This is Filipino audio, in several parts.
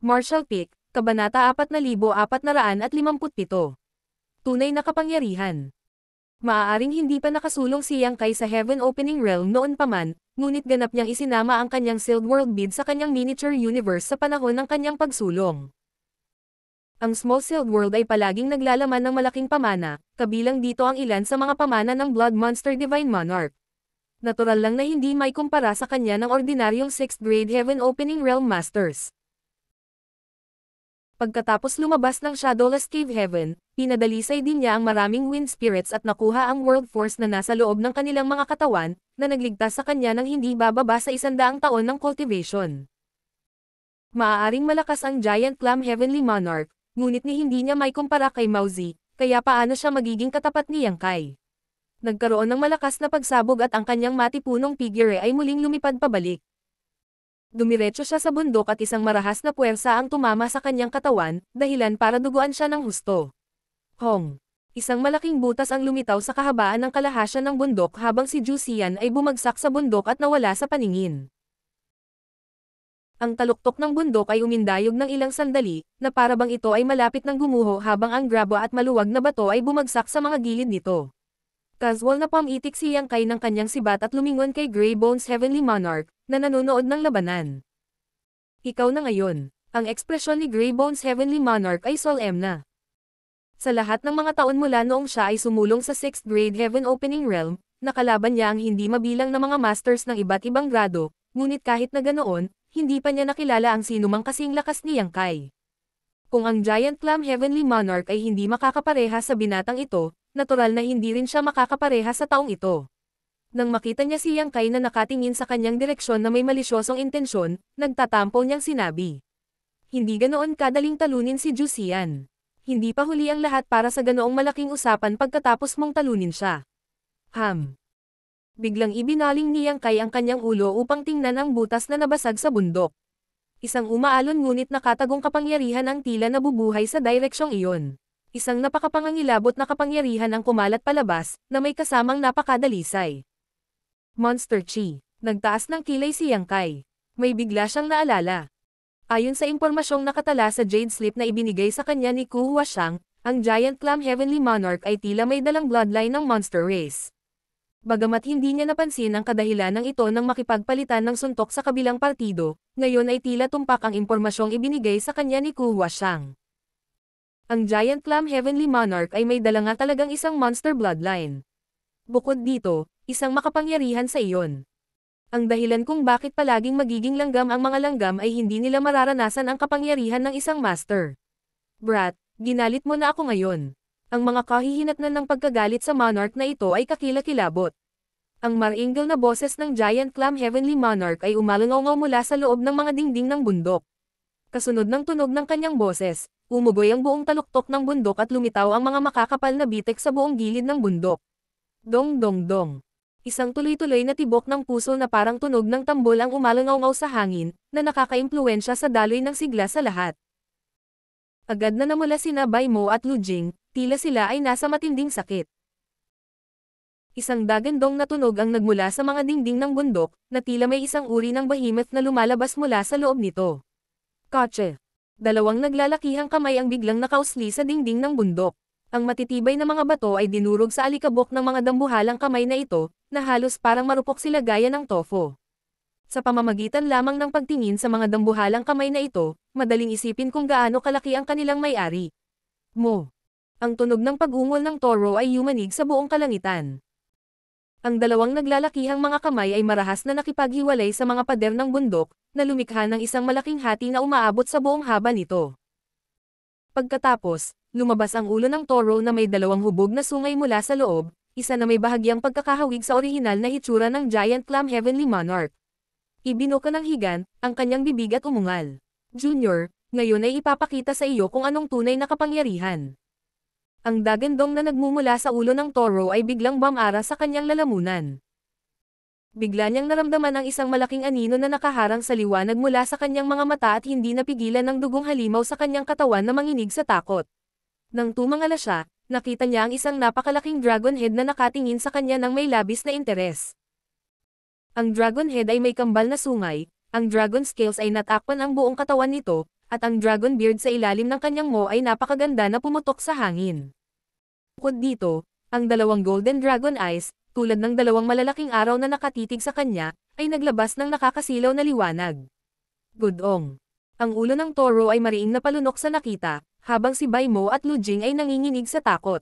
Martial Peak, Kabanata 4457. Tunay na kapangyarihan. Maaaring hindi pa nakasulong si Yang Kai sa Heaven Opening Realm noon pa man, ngunit ganap niyang isinama ang kanyang Sealed World Bead sa kanyang miniature universe sa panahon ng kanyang pagsulong. Ang Small Sealed World ay palaging naglalaman ng malaking pamana, kabilang dito ang ilan sa mga pamana ng Blood Monster Divine Monarch. Natural lang na hindi may kumpara sa kanya ng ordinaryong 6th grade Heaven Opening Realm Masters. Pagkatapos lumabas ng Shadowless Cave Heaven, pinadalisay din niya ang maraming wind spirits at nakuha ang world force na nasa loob ng kanilang mga katawan, na nagligtas sa kanya ng hindi bababa sa 100 taon ng cultivation. Maaaring malakas ang Giant Clam Heavenly Monarch, ngunit hindi niya may kumpara kay Mauzi, kaya paano siya magiging katapat ni Yang Kai? Nagkaroon ng malakas na pagsabog at ang kanyang matipunong figure ay muling lumipad pabalik. Dumiretso siya sa bundok at isang marahas na puwersa ang tumama sa kanyang katawan, dahilan para duguan siya ng husto. Hong! Isang malaking butas ang lumitaw sa kahabaan ng kalahasyan ng bundok habang si Ju Xian ay bumagsak sa bundok at nawala sa paningin. Ang taluktok ng bundok ay umindayog ng ilang sandali, na para bang ito ay malapit ng gumuho habang ang grabo at maluwag na bato ay bumagsak sa mga gilid nito. Casual na pamitik si Yang Kai ng kanyang sibat at lumingon kay Grey Bones Heavenly Monarch, na nanonood ng labanan. Ikaw na ngayon. Ang ekspresyon ni Grey Bones Heavenly Monarch ay solemn na. Sa lahat ng mga taon mula noong siya ay sumulong sa 6th grade Heaven Opening Realm, nakalaban niya ang hindi mabilang na mga masters ng iba't ibang grado, ngunit kahit na ganoon, hindi pa niya nakilala ang sinumang kasing lakas ni Yang Kai. Kung ang Giant Clam Heavenly Monarch ay hindi makakapareha sa binatang ito, natural na hindi rin siya makakapareha sa taong ito. Nang makita niya si Yang Kai na nakatingin sa kanyang direksyon na may malisyosong intensyon, nagtatampo niyang sinabi. Hindi ganoon kadaling talunin si Ju Xian. Hindi pa huli ang lahat para sa ganoong malaking usapan pagkatapos mong talunin siya. Biglang ibinaling ni Yang Kai ang kanyang ulo upang tingnan ang butas na nabasag sa bundok. Isang umaalon ngunit nakatagong kapangyarihan ang tila nabubuhay sa direksyong iyon. Isang napakapangangilabot na kapangyarihan ang kumalat palabas, na may kasamang napakadalisay. Monster Chi. Nagtaas ng kilay si Yang Kai. May bigla siyang naalala. Ayon sa impormasyong nakatala sa Jade Slip na ibinigay sa kanya ni Ku Huashang, ang Giant Clam Heavenly Monarch ay tila may dalang bloodline ng monster race. Bagamat hindi niya napansin ang kadahilan ng ito nang makipagpalitan ng suntok sa kabilang partido, ngayon ay tila tumpak ang impormasyong ibinigay sa kanya ni Ku Huashang. Ang Giant Clam Heavenly Monarch ay may dala nga talagang isang monster bloodline. Bukod dito, isang makapangyarihan sa iyon. Ang dahilan kung bakit palaging magiging langgam ang mga langgam ay hindi nila mararanasan ang kapangyarihan ng isang master. Brat, ginalit mo na ako ngayon. Ang mga kahihinatnan ng pagkagalit sa monarch na ito ay kakilakilabot. Ang maringal na boses ng Giant Clam Heavenly Monarch ay umalangaw mula sa loob ng mga dingding ng bundok. Kasunod ng tunog ng kanyang boses, umugoy ang buong taluktok ng bundok at lumitaw ang mga makakapal na bitek sa buong gilid ng bundok. Dong dong dong. Isang tuloy-tuloy na tibok ng puso na parang tunog ng tambol ang umalangaw sa hangin, na nakakaimpluwensya sa daloy ng sigla sa lahat. Agad na namula sina Bai Mo at Lu Jing, tila sila ay nasa matinding sakit. Isang dagandong na tunog ang nagmula sa mga dingding ng bundok, na tila may isang uri ng behemoth na lumalabas mula sa loob nito. Kotse. Dalawang naglalakihang kamay ang biglang nakausli sa dingding ng bundok. Ang matitibay na mga bato ay dinurog sa alikabok ng mga dambuhalang kamay na ito, na halos parang marupok sila gaya ng tofu. Sa pamamagitan lamang ng pagtingin sa mga dambuhalang kamay na ito, madaling isipin kung gaano kalaki ang kanilang may-ari. Mo. Ang tunog ng pag-ungol ng toro ay yumanig sa buong kalangitan. Ang dalawang naglalakihang mga kamay ay marahas na nakipaghiwalay sa mga pader ng bundok, na lumikha ng isang malaking hati na umaabot sa buong haba nito. Pagkatapos, lumabas ang ulo ng toro na may dalawang hubog na sungay mula sa loob, isa na may bahagyang pagkakahawig sa orihinal na hitsura ng Giant Clam Heavenly Monarch. Ibinuka ng higant, ang kanyang bibig at umungal. Junior, ngayon ay ipapakita sa iyo kung anong tunay na kapangyarihan. Ang dagandong na nagmumula sa ulo ng toro ay biglang bumara sa kanyang lalamunan. Bigla niyang naramdaman ang isang malaking anino na nakaharang sa liwanag mula sa kanyang mga mata at hindi napigilan ng dugong halimaw sa kanyang katawan na manginig sa takot. Nang tumangala siya, nakita niya ang isang napakalaking dragon head na nakatingin sa kanya ng may labis na interes. Ang dragon head ay may kambal na sungay, ang dragon scales ay natakpan ang buong katawan nito, at ang dragon beard sa ilalim ng kanyang mo ay napakaganda na pumutok sa hangin. Bukod dito, ang dalawang golden dragon eyes, tulad ng dalawang malalaking araw na nakatitig sa kanya, ay naglabas ng nakakasilaw na liwanag. Gudong. Ang ulo ng toro ay mariing napalunok sa nakita, habang si Bai Mo at Lu Jing ay nanginginig sa takot.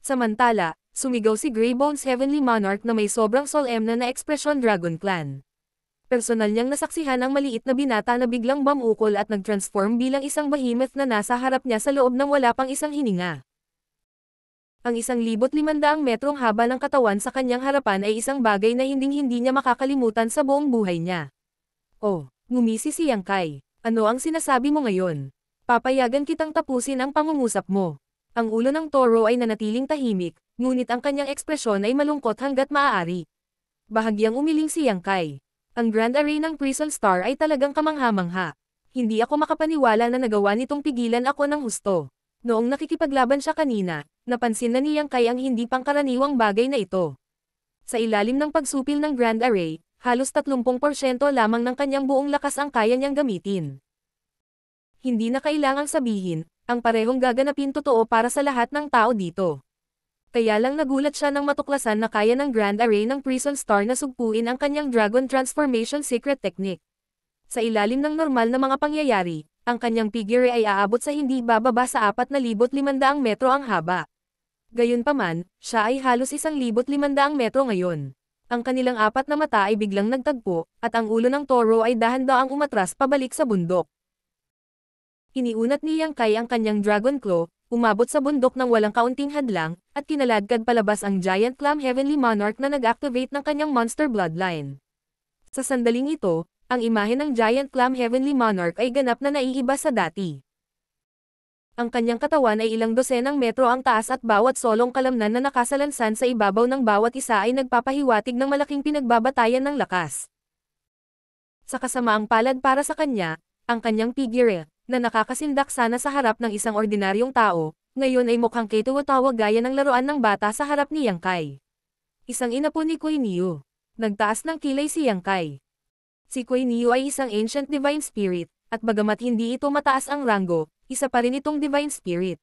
Samantala, sumigaw si Grey Bones Heavenly Monarch na may sobrang solemne na ekspresyon Dragon Clan. Personal niyang nasaksihan ang maliit na binata na biglang bumukol at nag-transform bilang isang behemoth na nasa harap niya sa loob ng wala pang isang hininga. Ang 1,500 metrong haba ng katawan sa kanyang harapan ay isang bagay na hinding-hindi niya makakalimutan sa buong buhay niya. Oh, ngumisi si Yang Kai. Ano ang sinasabi mo ngayon? Papayagan kitang tapusin ang pangungusap mo. Ang ulo ng toro ay nanatiling tahimik, ngunit ang kanyang ekspresyon ay malungkot hanggat maaari. Bahagyang umiling si Yang Kai. Ang Grand Array ng Prison Star ay talagang kamangha-mangha. Hindi ako makapaniwala na nagawa nitong pigilan ako ng husto. Noong nakikipaglaban siya kanina, napansin na ni Yang Kai ang hindi pangkaraniwang bagay na ito. Sa ilalim ng pagsupil ng Grand Array, halos 30% lamang ng kanyang buong lakas ang kaya niyang gamitin. Hindi na kailangang sabihin, ang parehong gaganapin totoo para sa lahat ng tao dito. Kaya lang nagulat siya nang matuklasan na kaya ng Grand Array ng Prison Star na sugpuin ang kanyang Dragon Transformation Secret Technique. Sa ilalim ng normal na mga pangyayari, ang kanyang figure ay aabot sa hindi bababa sa 4,500 metro ang haba. Gayunpaman, siya ay halos 1,500 metro ngayon. Ang kanilang apat na mata ay biglang nagtagpo, at ang ulo ng toro ay dahan-daang umatras pabalik sa bundok. Iniunat ni Yang Kai ang kanyang Dragon Claw, umabot sa bundok ng walang kaunting hadlang, at kinaladkad palabas ang Giant Clam Heavenly Monarch na nag-activate ng kanyang monster bloodline. Sa sandaling ito, ang imahe ng Giant Clam Heavenly Monarch ay ganap na naiiba sa dati. Ang kanyang katawan ay ilang dosenang metro ang taas at bawat solong kalamnan na nakasalansan sa ibabaw ng bawat isa ay nagpapahiwatig ng malaking pinagbabatayan ng lakas. Sa kasamaang palad para sa kanya, ang kanyang figure, na nakakasindak sana sa harap ng isang ordinaryong tao, ngayon ay mukhang kituwatawa gaya ng laruan ng bata sa harap ni Yang Kai. Isang inapo ni Kuei Niu. Nagtaas ng kilay si Yang Kai. Si Kuei Niu ay isang ancient divine spirit, at bagamat hindi ito mataas ang ranggo, isa pa rin itong divine spirit.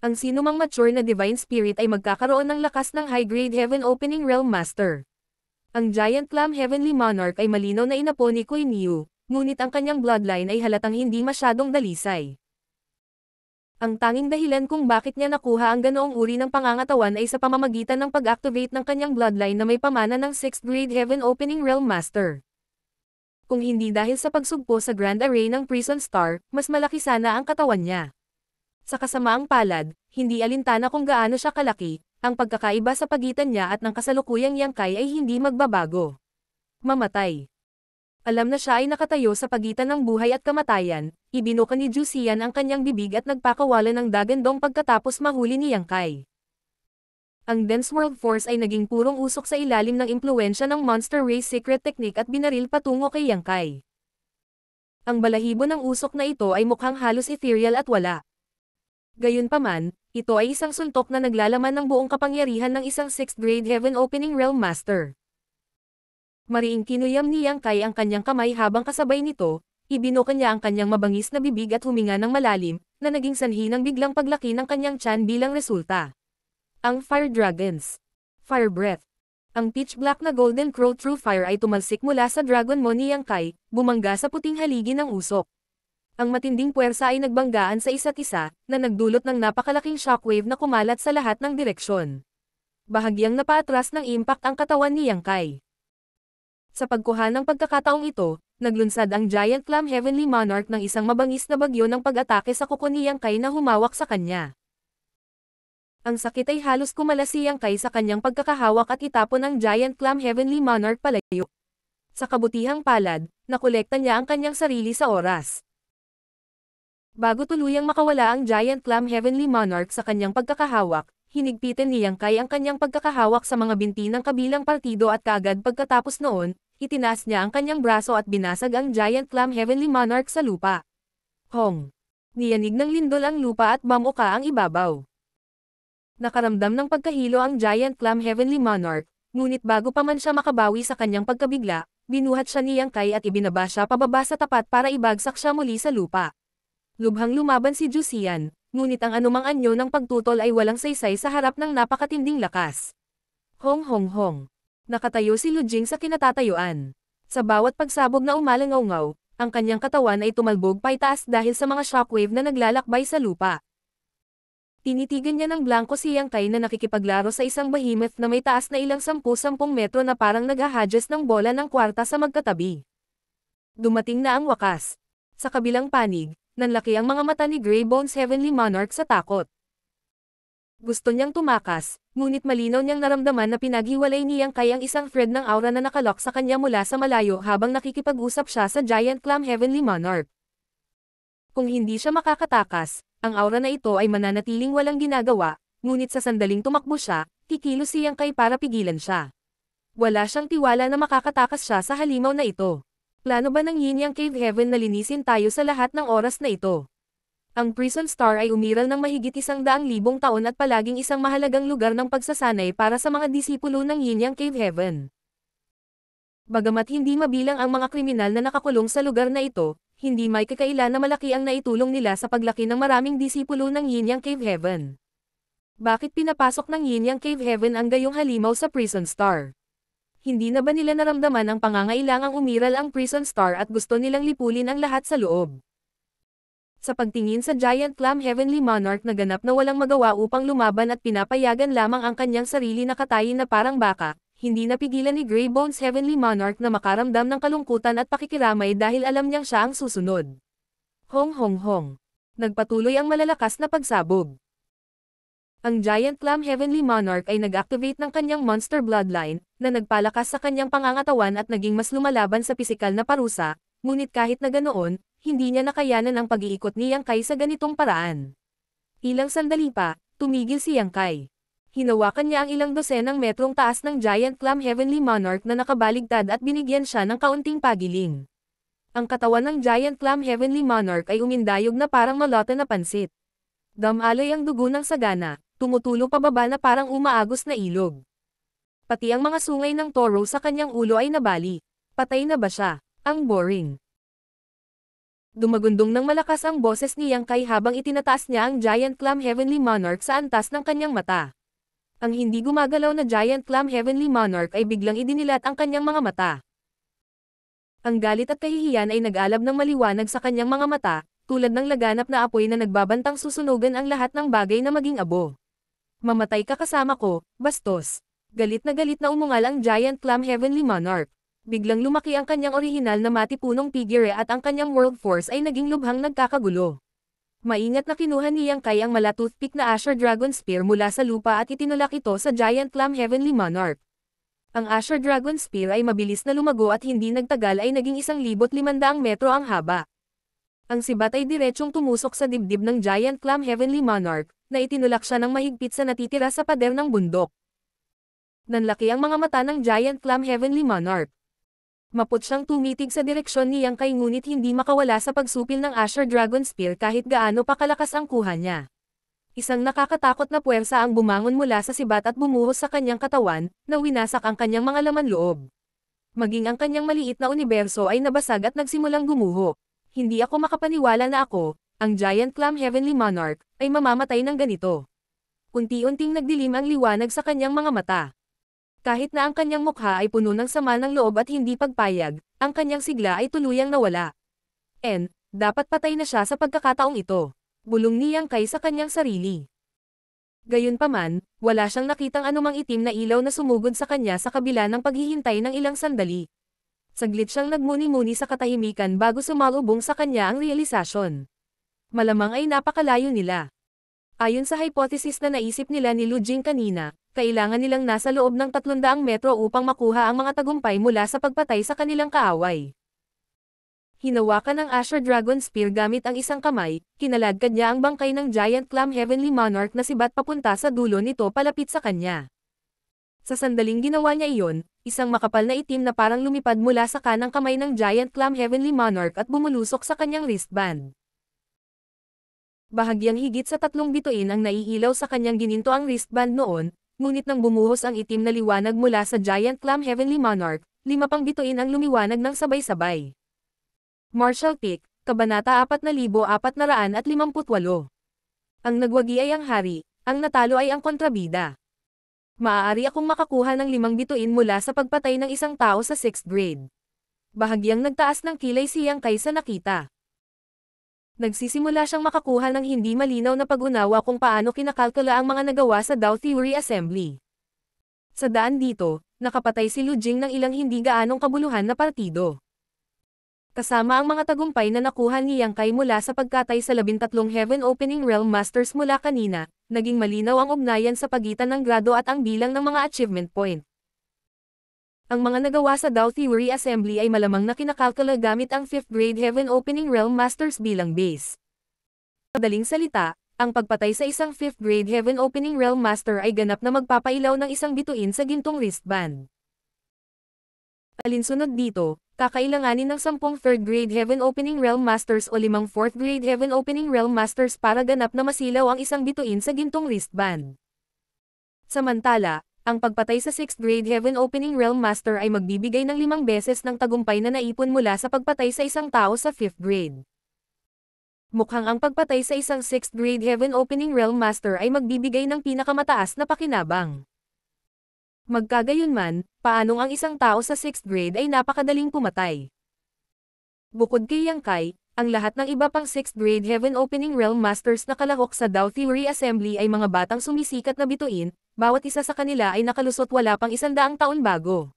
Ang sinumang mature na divine spirit ay magkakaroon ng lakas ng high-grade heaven opening realm master. Ang Giant Clam Heavenly Monarch ay malinaw na inapo ni Kuei Niu, ngunit ang kanyang bloodline ay halatang hindi masyadong dalisay. Ang tanging dahilan kung bakit niya nakuha ang ganoong uri ng pangangatawan ay sa pamamagitan ng pag-activate ng kanyang bloodline na may pamana ng 6th grade Heaven Opening Realm Master. Kung hindi dahil sa pagsugpo sa Grand Array ng Prison Star, mas malaki sana ang katawan niya. Sa kasamaang palad, hindi alintana kung gaano siya kalaki, ang pagkakaiba sa pagitan niya at ng kasalukuyang Yang Kai ay hindi magbabago. Mamatay. Alam na siya ay nakatayo sa pagitan ng buhay at kamatayan, ibinuka ni Ju Xian ang kanyang bibig at nagpakawala ng dagandong pagkatapos mahuli ni Yang Kai. Ang Dense World Force ay naging purong usok sa ilalim ng impluwensya ng Monster Race Secret Technique at binaril patungo kay Yang Kai. Ang balahibo ng usok na ito ay mukhang halos ethereal at wala. Gayunpaman, ito ay isang suntok na naglalaman ng buong kapangyarihan ng isang 6th grade Heaven Opening Realm Master. Mariing kinuyam ni Yang Kai ang kanyang kamay habang kasabay nito, ibinuka niya ang kanyang mabangis na bibig at huminga ng malalim, na naging sanhi ng biglang paglaki ng kanyang tiyan bilang resulta. Ang Fire Dragons. Fire Breath. Ang pitch black na Golden Crow True Fire ay tumalsik mula sa Dragon Mo ni Yang Kai, bumangga sa puting haligi ng usok. Ang matinding puwersa ay nagbanggaan sa isa't isa, na nagdulot ng napakalaking shockwave na kumalat sa lahat ng direksyon. Bahagyang napaatras ng impact ang katawan ni Yang Kai. Sa pagkuha ng pagkakataong ito, naglunsad ang Giant Clam Heavenly Monarch ng isang mabangis na bagyo ng pag-atake sa kuko ni Yang Kai na humawak sa kanya. Ang sakit ay halos kumalas si Yang Kai sa kanyang pagkakahawak at itapon ang Giant Clam Heavenly Monarch palayo. Sa kabutihang palad, nakolekta niya ang kanyang sarili sa oras. Bago tuluyang makawala ang Giant Clam Heavenly Monarch sa kanyang pagkakahawak, hinigpitan ni Yang Kai ang kanyang pagkakahawak sa mga binti ng kabilang partido at kaagad pagkatapos noon, itinaas niya ang kanyang braso at binasag ang Giant Clam Heavenly Monarch sa lupa. Hong! Niyanig ng lindol ang lupa at bamuka ang ibabaw. Nakaramdam ng pagkahilo ang Giant Clam Heavenly Monarch, ngunit bago pa man siya makabawi sa kanyang pagkabigla, binuhat siya ni Yang Kai at ibinaba siya pababa sa tapat para ibagsak siya muli sa lupa. Lubhang lumaban si Jusian, ngunit ang anumang anyo ng pagtutol ay walang saysay sa harap ng napakatinding lakas. Hong hong hong. Nakatayo si Lu Jing sa kinatatayuan. Sa bawat pagsabog na umalangaw-ngaw, ang kanyang katawan ay tumalbog paitaas dahil sa mga shockwave na naglalakbay sa lupa. Tinitigan niya ng blanko si Yang Kai na nakikipaglaro sa isang behemoth na may taas na ilang 10-10 metro na parang naghahadges ng bola ng kwarta sa magkatabi. Dumating na ang wakas. Sa kabilang panig, nanlaki ang mga mata ni Grey Bones Heavenly Monarch sa takot. Gusto niyang tumakas, ngunit malinaw niyang naramdaman na pinaghiwalay ni Yang Kai ang isang thread ng aura na nakalok sa kanya mula sa malayo habang nakikipag-usap siya sa Giant Clam Heavenly Monarch. Kung hindi siya makakatakas, ang aura na ito ay mananatiling walang ginagawa, ngunit sa sandaling tumakbo siya, kikilos si Yang Kai para pigilan siya. Wala siyang tiwala na makakatakas siya sa halimaw na ito. Plano ba ng Yin Yang Cave Heaven na linisin tayo sa lahat ng oras na ito? Ang Prison Star ay umiral ng mahigit 100,000 taon at palaging isang mahalagang lugar ng pagsasanay para sa mga disipulo ng Yin Yang Cave Heaven. Bagamat hindi mabilang ang mga kriminal na nakakulong sa lugar na ito, hindi may kakaila na malaki ang naitulong nila sa paglaki ng maraming disipulo ng Yin Yang Cave Heaven. Bakit pinapasok ng Yin Yang Cave Heaven ang gayong halimaw sa Prison Star? Hindi na ba nila naramdaman ang pangangailangang umiral ang Prison Star at gusto nilang lipulin ang lahat sa loob? Sa pagtingin sa Giant Clam Heavenly Monarch na ganap na walang magawa upang lumaban at pinapayagan lamang ang kanyang sarili na katayin na parang baka, hindi napigilan ni Grey Bones Heavenly Monarch na makaramdam ng kalungkutan at pakikiramay dahil alam niyang siya ang susunod. Hong hong hong. Nagpatuloy ang malalakas na pagsabog. Ang Giant Clam Heavenly Monarch ay nag-activate ng kanyang monster bloodline, na nagpalakas sa kanyang pangangatawan at naging mas lumalaban sa pisikal na parusa, ngunit kahit na ganoon, hindi niya nakayanan ang pag-iikot ni Yang Kai sa ganitong paraan. Ilang sandali pa, tumigil si Yang Kai. Hinawakan niya ang ilang dosenang metrong taas ng Giant Clam Heavenly Monarch na nakabaligtad at binigyan siya ng kaunting pagiling. Ang katawan ng Giant Clam Heavenly Monarch ay umindayog na parang malota na pansit. Damaloy ang dugo ng sagana, tumutulo pababa na parang umaagos na ilog. Pati ang mga sungay ng toro sa kanyang ulo ay nabali. Patay na ba siya? Ang boring. Dumagundong ng malakas ang boses ni Yang Kai habang itinataas niya ang Giant Clam Heavenly Monarch sa antas ng kanyang mata. Ang hindi gumagalaw na Giant Clam Heavenly Monarch ay biglang idinilat ang kanyang mga mata. Ang galit at kahihiyan ay nag-alab ng maliwanag sa kanyang mga mata, tulad ng laganap na apoy na nagbabantang susunugan ang lahat ng bagay na maging abo. Mamatay ka kasama ko, bastos. Galit na umungal ang Giant Clam Heavenly Monarch. Biglang lumaki ang kanyang orihinal na matipunong figure at ang kanyang world force ay naging lubhang nagkakagulo. Maingat na kinuha ni Yang Kai ang mala-toothpick na Asher Dragon Spear mula sa lupa at itinulak ito sa Giant Clam Heavenly Monarch. Ang Asher Dragon Spear ay mabilis na lumago at hindi nagtagal ay naging 1,500 metro ang haba. Ang sibat ay diretsyong tumusok sa dibdib ng Giant Clam Heavenly Monarch, na itinulak siya ng mahigpit sa natitira sa pader ng bundok. Nanlaki ang mga mata ng Giant Clam Heavenly Monarch. Maput siyang tumitig sa direksyon ni Yang Kai ngunit hindi makawala sa pagsupil ng Asher Dragon Spear kahit gaano pa kalakas ang kuha niya. Isang nakakatakot na puwersa ang bumangon mula sa sibat at bumuhos sa kanyang katawan, na winasak ang kanyang mga laman loob. Maging ang kanyang maliit na universo ay nabasag at nagsimulang gumuho. Hindi ako makapaniwala na ako, ang Giant Clam Heavenly Monarch, ay mamamatay ng ganito. Unti-unting nagdilim ang liwanag sa kanyang mga mata. Kahit na ang kanyang mukha ay puno ng sama ng loob at hindi pagpayag, ang kanyang sigla ay tuluyang nawala. Dapat patay na siya sa pagkakataong ito. Bulong ni Yang Kai sa kanyang sarili. Gayunpaman, wala siyang nakitang anumang itim na ilaw na sumugod sa kanya sa kabila ng paghihintay ng ilang sandali. Saglit siyang nagmuni-muni sa katahimikan bago sumalubong sa kanya ang realisasyon. Malamang ay napakalayo nila. Ayon sa hypothesis na naisip nila ni Lu Jing kanina, kailangan nilang nasa loob ng 300 metro upang makuha ang mga tagumpay mula sa pagpatay sa kanilang kaaway. Hinawakan ng Asher Dragon Spear gamit ang isang kamay, kinaladkad niya ang bangkay ng Giant Clam Heavenly Monarch na sibat papunta sa dulo nito palapit sa kanya. Sa sandaling ginawa niya iyon, isang makapal na itim na parang lumipad mula sa kanang kamay ng Giant Clam Heavenly Monarch at bumulusok sa kanyang wristband. Bahagyang higit sa 3 bituin ang naiilaw sa kanyang gininto ang wristband noon, ngunit nang bumuhos ang itim na liwanag mula sa Giant Clam Heavenly Monarch, 5 pang bituin ang lumiwanag ng sabay-sabay. Martial Peak, Kabanata 4458. Ang nagwagi ay ang hari, ang natalo ay ang kontrabida. Maaari akong makakuha ng 5 bituin mula sa pagpatay ng isang tao sa 6th grade. Bahagyang nagtaas ng kilay si Yang Kai sa nakita. Nagsisimula siyang makakuha ng hindi malinaw na pag-unawa kung paano kinakalkula ang mga nagawa sa Dao Theory Assembly. Sa daan dito, nakapatay si Lu Jing ng ilang hindi gaanong kabuluhan na partido. Kasama ang mga tagumpay na nakuha ni Yang Kai mula sa pagkatay sa 13 Heaven Opening Realm Masters mula kanina, naging malinaw ang ugnayan sa pagitan ng grado at ang bilang ng mga achievement point. Ang mga nagawa sa Dao Theory Assembly ay malamang na kinakalkula gamit ang 5th grade Heaven Opening Realm Masters bilang base. Sa madaling salita, ang pagpatay sa isang 5th grade Heaven Opening Realm Master ay ganap na magpapailaw ng isang bituin sa gintong wristband. Alinsunod dito, kakailanganin ng 10 3rd grade Heaven Opening Realm Masters o 5 4th grade Heaven Opening Realm Masters para ganap na masilaw ang isang bituin sa gintong wristband. Samantala, ang pagpatay sa 6th grade Heaven Opening Realm Master ay magbibigay ng 5 beses ng tagumpay na naipon mula sa pagpatay sa isang tao sa 5th grade. Mukhang ang pagpatay sa isang 6th grade Heaven Opening Realm Master ay magbibigay ng pinakamataas na pakinabang. Magkagayunman, paanong ang isang tao sa 6th grade ay napakadaling pumatay? Bukod kay Yang Kai, ang lahat ng iba pang 6th grade Heaven Opening Realm Masters na kalahok sa Dao Theory Assembly ay mga batang sumisikat na bituin, bawat isa sa kanila ay nakalusot wala pang 100 taon bago.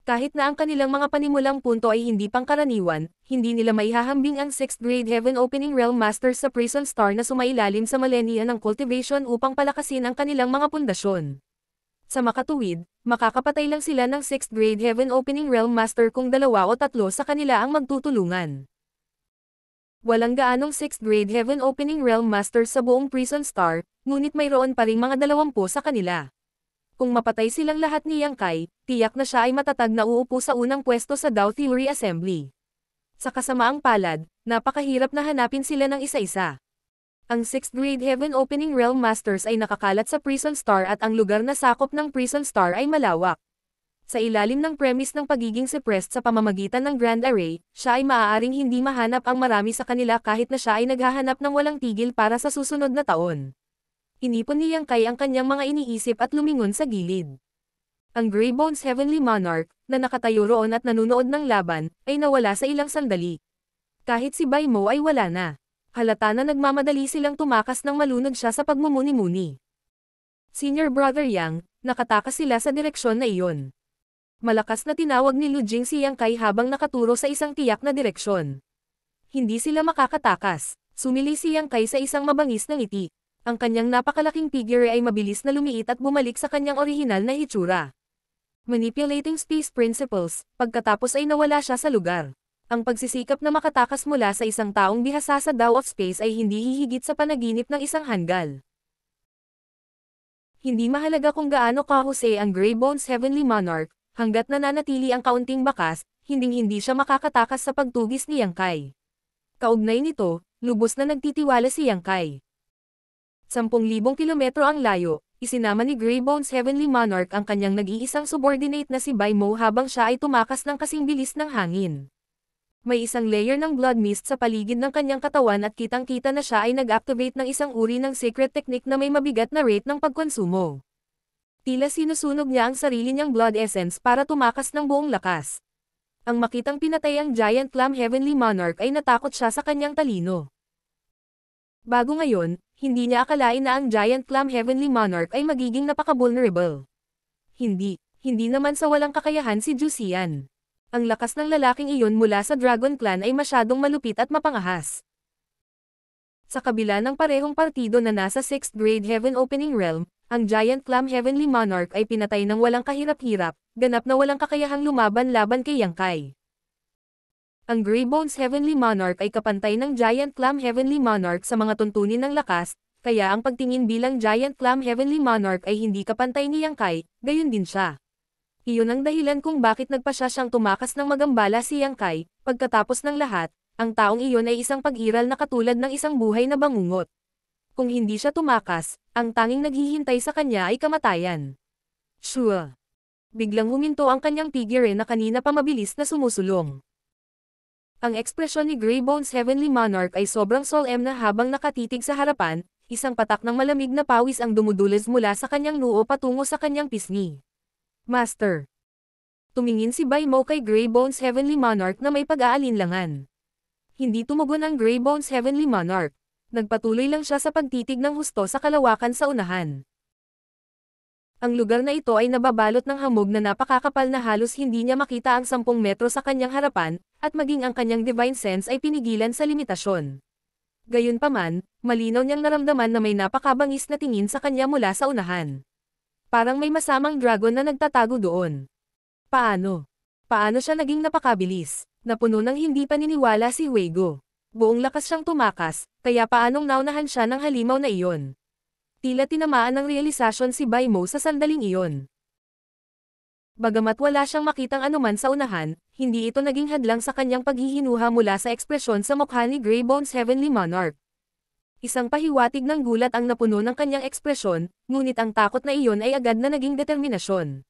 Kahit na ang kanilang mga panimulang punto ay hindi pangkaraniwan, hindi nila maihahambing ang 6th grade Heaven Opening Realm Masters sa Prison Star na sumailalim sa millennia ng cultivation upang palakasin ang kanilang mga pundasyon. Sa makatuwid, makakapatay lang sila ng 6th grade Heaven Opening Realm Master kung 2 o 3 sa kanila ang magtutulungan. Walang gaanong 6th grade Heaven Opening Realm Master sa buong Prison Star, ngunit mayroon pa ring mga 20 sa kanila. Kung mapatay silang lahat ni Yang Kai, tiyak na siya ay matatag na uupo sa unang pwesto sa Dao Theory Assembly. Sa kasamaang palad, napakahirap na hanapin sila ng isa-isa. Ang 6th grade Heaven Opening Realm Masters ay nakakalat sa Prison Star at ang lugar na sakop ng Prison Star ay malawak. Sa ilalim ng premise ng pagiging suppressed sa pamamagitan ng Grand Array, siya ay maaaring hindi mahanap ang marami sa kanila kahit na siya ay naghahanap ng walang tigil para sa susunod na taon. Inipon ni Yang Kai ang kanyang mga iniisip at lumingon sa gilid. Ang Grey Bones Heavenly Monarch, na nakatayo roon at nanunood ng laban, ay nawala sa ilang sandali. Kahit si Bai Mo ay wala na. Halata na nagmamadali silang tumakas nang malunod siya sa pagmumuni-muni. Senior Brother Yang, nakatakas sila sa direksyon na iyon. Malakas na tinawag ni Lu Jing si Yang Kai habang nakaturo sa isang tiyak na direksyon. Hindi sila makakatakas. Sumili si Yang Kai sa isang mabangis na ngiti. Ang kanyang napakalaking figure ay mabilis na lumiit at bumalik sa kanyang orihinal na hitsura. Manipulating space principles, pagkatapos ay nawala siya sa lugar. Ang pagsisikap na makatakas mula sa isang taong bihasa sa Dao of Space ay hindi hihigit sa panaginip ng isang hanggal. Hindi mahalaga kung gaano kahusay ang Grey Bones Heavenly Monarch, hanggat nananatili ang kaunting bakas, hinding-hindi siya makakatakas sa pagtugis ni Yang Kai. Kaugnay nito, lubos na nagtitiwala si Yang Kai. 10,000 kilometro ang layo, isinama ni Grey Bones Heavenly Monarch ang kanyang nag-iisang subordinate na si Bai Mo habang siya ay tumakas ng kasing bilis ng hangin. May isang layer ng blood mist sa paligid ng kanyang katawan at kitang-kita na siya ay nag-activate ng isang uri ng secret technique na may mabigat na rate ng pagkonsumo. Tila sinusunog niya ang sarili niyang blood essence para tumakas ng buong lakas. Ang makitang pinatay ang Giant Clam Heavenly Monarch ay natakot siya sa kanyang talino. Bago ngayon, hindi niya akalain na ang Giant Clam Heavenly Monarch ay magiging napaka-vulnerable. Hindi naman sa walang kakayahan si Jusian. Ang lakas ng lalaking iyon mula sa Dragon Clan ay masyadong malupit at mapangahas. Sa kabila ng parehong partido na nasa 6th grade Heaven Opening Realm, ang Giant Clam Heavenly Monarch ay pinatay ng walang kahirap-hirap, ganap na walang kakayahang lumaban-laban kay Yang Kai. Ang Grey Bones Heavenly Monarch ay kapantay ng Giant Clam Heavenly Monarch sa mga tuntunin ng lakas, kaya ang pagtingin bilang Giant Clam Heavenly Monarch ay hindi kapantay ni Yang Kai, gayon din siya. Iyon ang dahilan kung bakit nagpasya siyang tumakas ng magambala si Yang Kai. Pagkatapos ng lahat, ang taong iyon ay isang pag-iral na katulad ng isang buhay na bangungot. Kung hindi siya tumakas, ang tanging naghihintay sa kanya ay kamatayan. Sure. Biglang huminto ang kanyang figure na kanina pa mabilis na sumusulong. Ang ekspresyon ni Greybones Heavenly Monarch ay sobrang solemn na habang nakatitig sa harapan, isang patak ng malamig na pawis ang dumudulas mula sa kanyang noo patungo sa kanyang pisngi. Master. Tumingin si Baimo kay Greybones Heavenly Monarch na may pag-aalinlangan. Hindi tumugon ang Greybones Heavenly Monarch. Nagpatuloy lang siya sa pagtitig ng husto sa kalawakan sa unahan. Ang lugar na ito ay nababalot ng hamog na napakakapal na halos hindi niya makita ang 10 metro sa kanyang harapan, at maging ang kanyang divine sense ay pinigilan sa limitasyon. Gayunpaman, malinaw niyang naramdaman na may napakabangis na tingin sa kanya mula sa unahan. Parang may masamang dragon na nagtatago doon. Paano? Paano siya naging napakabilis? Napuno ng hindi paniniwala si Huego. Buong lakas siyang tumakas, kaya paanong naunahan siya ng halimaw na iyon? Tila tinamaan ng realisasyon si Baimo sa sandaling iyon. Bagamat wala siyang makitang anuman sa unahan, hindi ito naging hadlang sa kanyang paghihinuha mula sa ekspresyon sa mukha ni Greybones Heavenly Monarch. Isang pahiwatig ng gulat ang napuno ng kanyang ekspresyon, ngunit ang takot na iyon ay agad na naging determinasyon.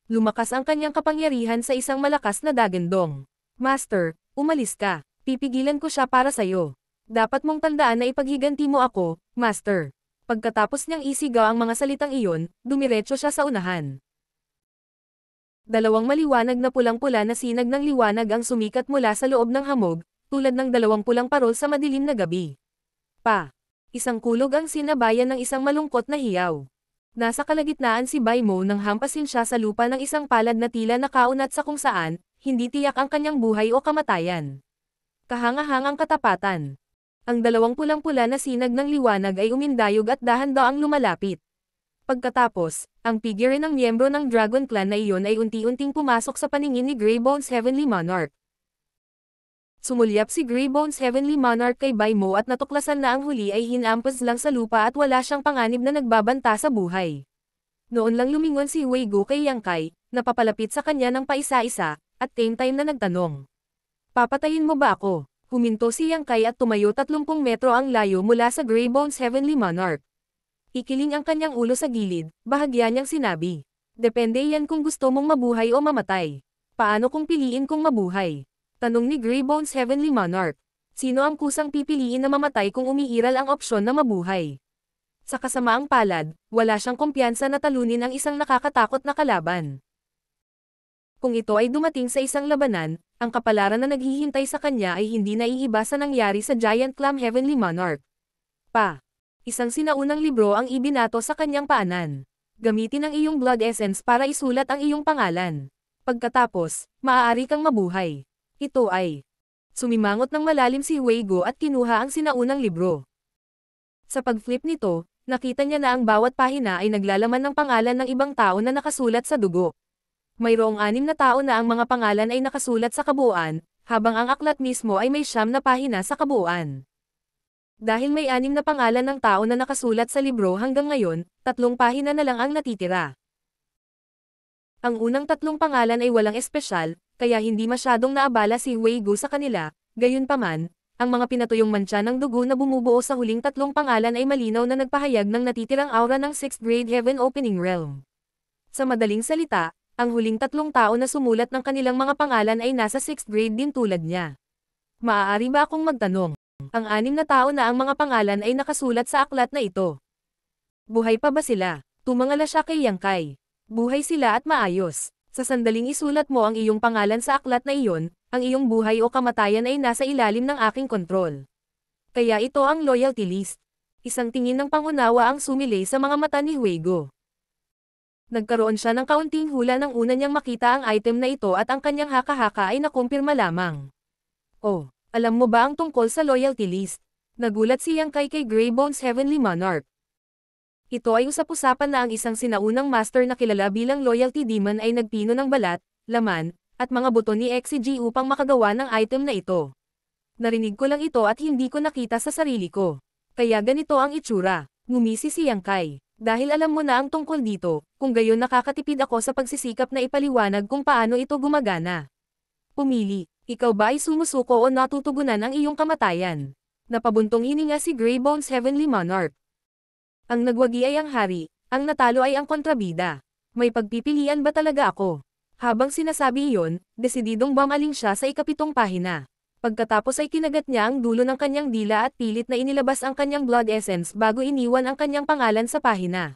Lumakas ang kanyang kapangyarihan sa isang malakas na dagendong. Master, umalis ka. Pipigilan ko siya para sa'yo. Dapat mong tandaan na ipaghiganti mo ako, Master. Pagkatapos niyang isigaw ang mga salitang iyon, dumiretso siya sa unahan. Dalawang maliwanag na pulang-pula na sinag ng liwanag ang sumikat mula sa loob ng hamog, tulad ng dalawang pulang parol sa madilim na gabi. Isang kulog ang sinabayan ng isang malungkot na hiyaw. Nasa kalagitnaan si Baimo nang hampasin siya sa lupa ng isang palad na tila nakaunat sa kung saan, hindi tiyak ang kanyang buhay o kamatayan. Kahangahangang katapatan. Ang dalawang pulang-pula na sinag ng liwanag ay umindayog at dahan-daang lumalapit. Pagkatapos, ang figure ng miyembro ng Dragon Clan na iyon ay unti-unting pumasok sa paningin ni Greybones Heavenly Monarch. Sumulyap si Greybones Heavenly Monarch kay Baimo at natuklasan na ang huli ay hinampas lang sa lupa at wala siyang panganib na nagbabanta sa buhay. Noon lang lumingon si Huego kay Yang Kai, napapalapit sa kanya ng paisa-isa, at same time na nagtanong. Papatayin mo ba ako? Huminto si Yang Kai at tumayo 30 metro ang layo mula sa Greybones Heavenly Monarch. Ikiling ang kanyang ulo sa gilid, bahagya niyang sinabi. Depende yan kung gusto mong mabuhay o mamatay. Paano kung piliin kong mabuhay? Tanong ni Greybones Heavenly Monarch. Sino ang kusang pipiliin na mamatay kung umiiral ang opsyon na mabuhay? Sa kasamaang palad, wala siyang kumpiyansa na talunin ang isang nakakatakot na kalaban. Kung ito ay dumating sa isang labanan, ang kapalaran na naghihintay sa kanya ay hindi naiiba sa nangyari sa Giant Clam Heavenly Monarch. Isang sinaunang libro ang ibinato sa kanyang paanan. Gamitin ang iyong blood essence para isulat ang iyong pangalan. Pagkatapos, maaari kang mabuhay. Ito ay. Sumimangot ng malalim si Huego at kinuha ang sinaunang libro. Sa pag-flip nito, nakita niya na ang bawat pahina ay naglalaman ng pangalan ng ibang tao na nakasulat sa dugo. Mayroong 6 na tao na ang mga pangalan ay nakasulat sa kabuuan, habang ang aklat mismo ay may 9 na pahina sa kabuuan. Dahil may 6 na pangalan ng tao na nakasulat sa libro hanggang ngayon, 3 pahina na lang ang natitira. Ang unang 3 pangalan ay walang espesyal, kaya hindi masyadong naabala si Huego sa kanila, gayunpaman, ang mga pinatuyong mantsa ng dugo na bumubuo sa huling 3 pangalan ay malinaw na nagpahayag ng natitirang aura ng 6th grade Heaven Opening Realm. Sa madaling salita, ang huling 3 tao na sumulat ng kanilang mga pangalan ay nasa 6th grade din tulad niya. Maaari ba akong magtanong? Ang 6 na tao na ang mga pangalan ay nakasulat sa aklat na ito. Buhay pa ba sila? Tumangala siya kay Yang Kai. Buhay sila at maayos. Sa sandaling isulat mo ang iyong pangalan sa aklat na iyon, ang iyong buhay o kamatayan ay nasa ilalim ng aking kontrol. Kaya ito ang loyalty list. Isang tingin ng pangunawa ang sumilay sa mga mata ni Huego. Nagkaroon siya ng kaunting hula nang una niyang makita ang item na ito at ang kanyang haka-haka ay nakumpirma lamang. Oh, alam mo ba ang tungkol sa loyalty list? Nagulat si Yang Kai kay Greybones Heavenly Monarch. Ito ay usap-usapan na ang isang sinaunang master na kilala bilang loyalty demon ay nagpino ng balat, laman, at mga buto ni XCG upang makagawa ng item na ito. Narinig ko lang ito at hindi ko nakita sa sarili ko. Kaya ganito ang itsura. Ngumisi si Yang Kai. Dahil alam mo na ang tungkol dito, kung gayon nakakatipid ako sa pagsisikap na ipaliwanag kung paano ito gumagana. Pumili, ikaw ba ay sumusuko o natutugunan ang iyong kamatayan? Napabuntong hininga si Greybones Heavenly Monarch. Ang nagwagi ay ang hari, ang natalo ay ang kontrabida. May pagpipilian ba talaga ako? Habang sinasabi iyon, desididong bumaling siya sa ikapitong pahina. Pagkatapos ay kinagat niya ang dulo ng kanyang dila at pilit na inilabas ang kanyang blood essence bago iniwan ang kanyang pangalan sa pahina.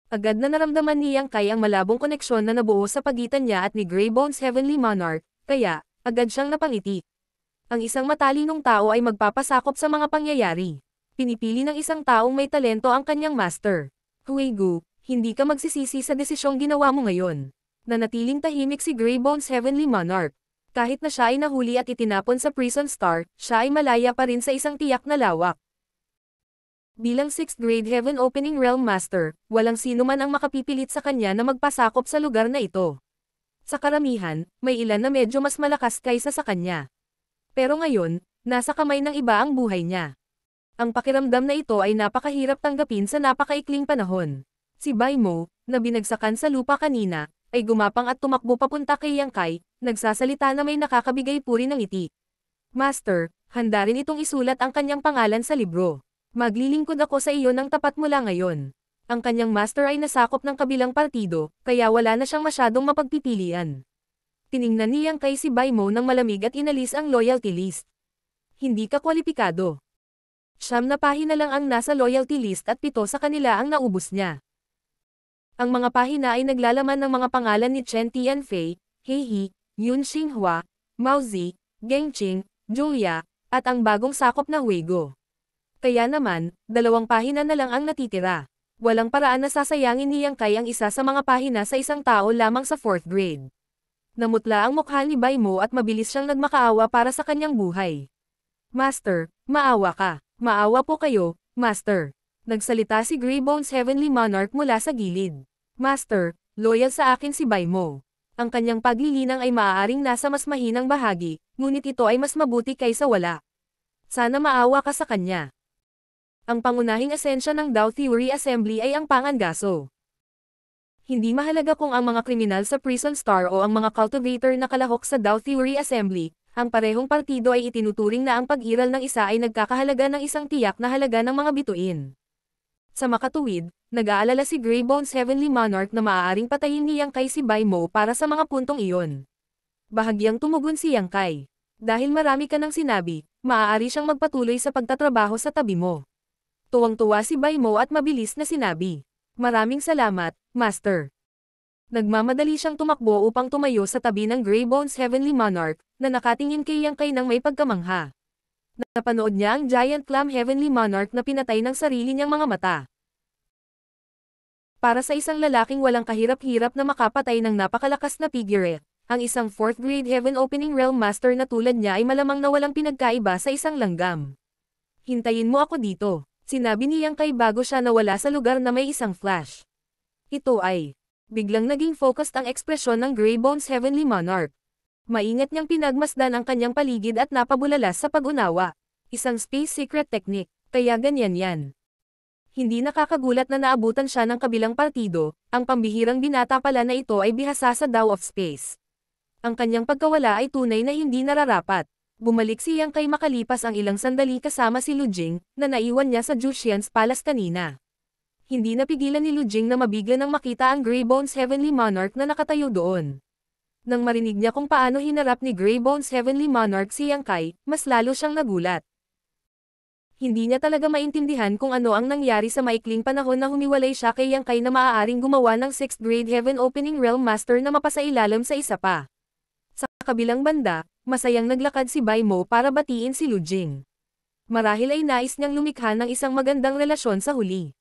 Agad na naramdaman ni Yang Kai ang malabong koneksyon na nabuo sa pagitan niya at ni Greybones Heavenly Monarch, kaya, agad siyang napangiti. Ang isang matalinong tao ay magpapasakop sa mga pangyayari. Pinipili ng isang taong may talento ang kanyang master. Huigu, hindi ka magsisisi sa desisyong ginawa mo ngayon. Nanatiling tahimik si Greybones Heavenly Monarch. Kahit na siya ay nahuli at itinapon sa Prison Star, siya ay malaya pa rin sa isang tiyak na lawak. Bilang 6th grade Heaven Opening Realm Master, walang sino man ang makapipilit sa kanya na magpasakop sa lugar na ito. Sa karamihan, may ilan na medyo mas malakas kaysa sa kanya. Pero ngayon, nasa kamay ng iba ang buhay niya. Ang pakiramdam na ito ay napakahirap tanggapin sa napakaikling panahon. Si Baimo, na binagsakan sa lupa kanina, ay gumapang at tumakbo papunta kay Yang Kai, nagsasalita na may nakakabigay puri ng ngiti. Master, handa rin itong isulat ang kanyang pangalan sa libro. Maglilingkod ako sa iyo ng tapat mula ngayon. Ang kanyang master ay nasakop ng kabilang partido, kaya wala na siyang masyadong mapagpipilian. Tiningnan ni Yang Kai si Baimo ng malamig at inalis ang loyalty list. Hindi ka kwalipikado. 9 na pahina lang ang nasa loyalty list at 7 sa kanila ang naubos niya. Ang mga pahina ay naglalaman ng mga pangalan ni Chen Tianfei, He He, Yun Xinghua, Mao Zi, Geng Qing, Julia, at ang bagong sakop na Huigo. Kaya naman, 2 pahina na lang ang natitira. Walang paraan na sasayangin ni Yang Kai ang isa sa mga pahina sa isang tao lamang sa 4th grade. Namutla ang mukha ni Baimo at mabilis siyang nagmakaawa para sa kanyang buhay. Master, maawa ka. Maawa po kayo, Master. Nagsalita si Greybones Heavenly Monarch mula sa gilid. Master, loyal sa akin si Baimo. Ang kanyang paglilinang ay maaaring nasa mas mahinang bahagi, ngunit ito ay mas mabuti kaysa wala. Sana maawa ka sa kanya. Ang pangunahing esensya ng Dao Theory Assembly ay ang pangangaso. Hindi mahalaga kung ang mga kriminal sa Prison Star o ang mga cultivator na kalahok sa Dao Theory Assembly, ang parehong partido ay itinuturing na ang pag-iral ng isa ay nagkakahalaga ng isang tiyak na halaga ng mga bituin. Sa makatuwid, nag-aalala si Greybones Heavenly Monarch na maaaring patayin ni Yang Kai si Baimo para sa mga puntong iyon. Bahagyang tumugon si Yang Kai. Dahil marami ka nang sinabi, maaari siyang magpatuloy sa pagtatrabaho sa tabi mo. Tuwang-tuwa si Baimo at mabilis na sinabi. Maraming salamat, Master. Nagmamadali siyang tumakbo upang tumayo sa tabi ng Greybones Heavenly Monarch, na nakatingin kay Yang Kai ng may pagkamangha. Napanood niya ang Giant Clam Heavenly Monarch na pinatay ng sarili niyang mga mata. Para sa isang lalaking walang kahirap-hirap na makapatay ng napakalakas na figurette, ang isang 4th grade Heaven Opening Realm Master na tulad niya ay malamang na walang pinagkaiba sa isang langgam. Hintayin mo ako dito, sinabi ni Yang Kai bago siya nawala sa lugar na may isang flash. Ito ay, biglang naging focused ang ekspresyon ng Greybones Heavenly Monarch. Maingat niyang pinagmasdan ang kanyang paligid at napabulalas sa pag-unawa. Isang space secret technique, kaya ganyan yan. Hindi nakakagulat na naabutan siya ng kabilang partido, ang pambihirang binata pala na ito ay bihasa sa Dao of Space. Ang kanyang pagkawala ay tunay na hindi nararapat. Bumalik si Yang Kai makalipas ang ilang sandali kasama si Lu Jing, na naiwan niya sa Jushian's Palace kanina. Hindi napigilan ni Lu Jing na mabigla nang makita ang Greybones Heavenly Monarch na nakatayo doon. Nang marinig niya kung paano hinarap ni Greybones Heavenly Monarch si Yang Kai, mas lalo siyang nagulat. Hindi niya talaga maintindihan kung ano ang nangyari sa maikling panahon na humiwalay siya kay Yang Kai na maaaring gumawa ng 6th grade Heaven Opening Realm Master na mapasailalim sa isa pa. Sa kabilang banda, masayang naglakad si Baimo para batiin si Lu Jing. Marahil ay nais niyang lumikha ng isang magandang relasyon sa huli.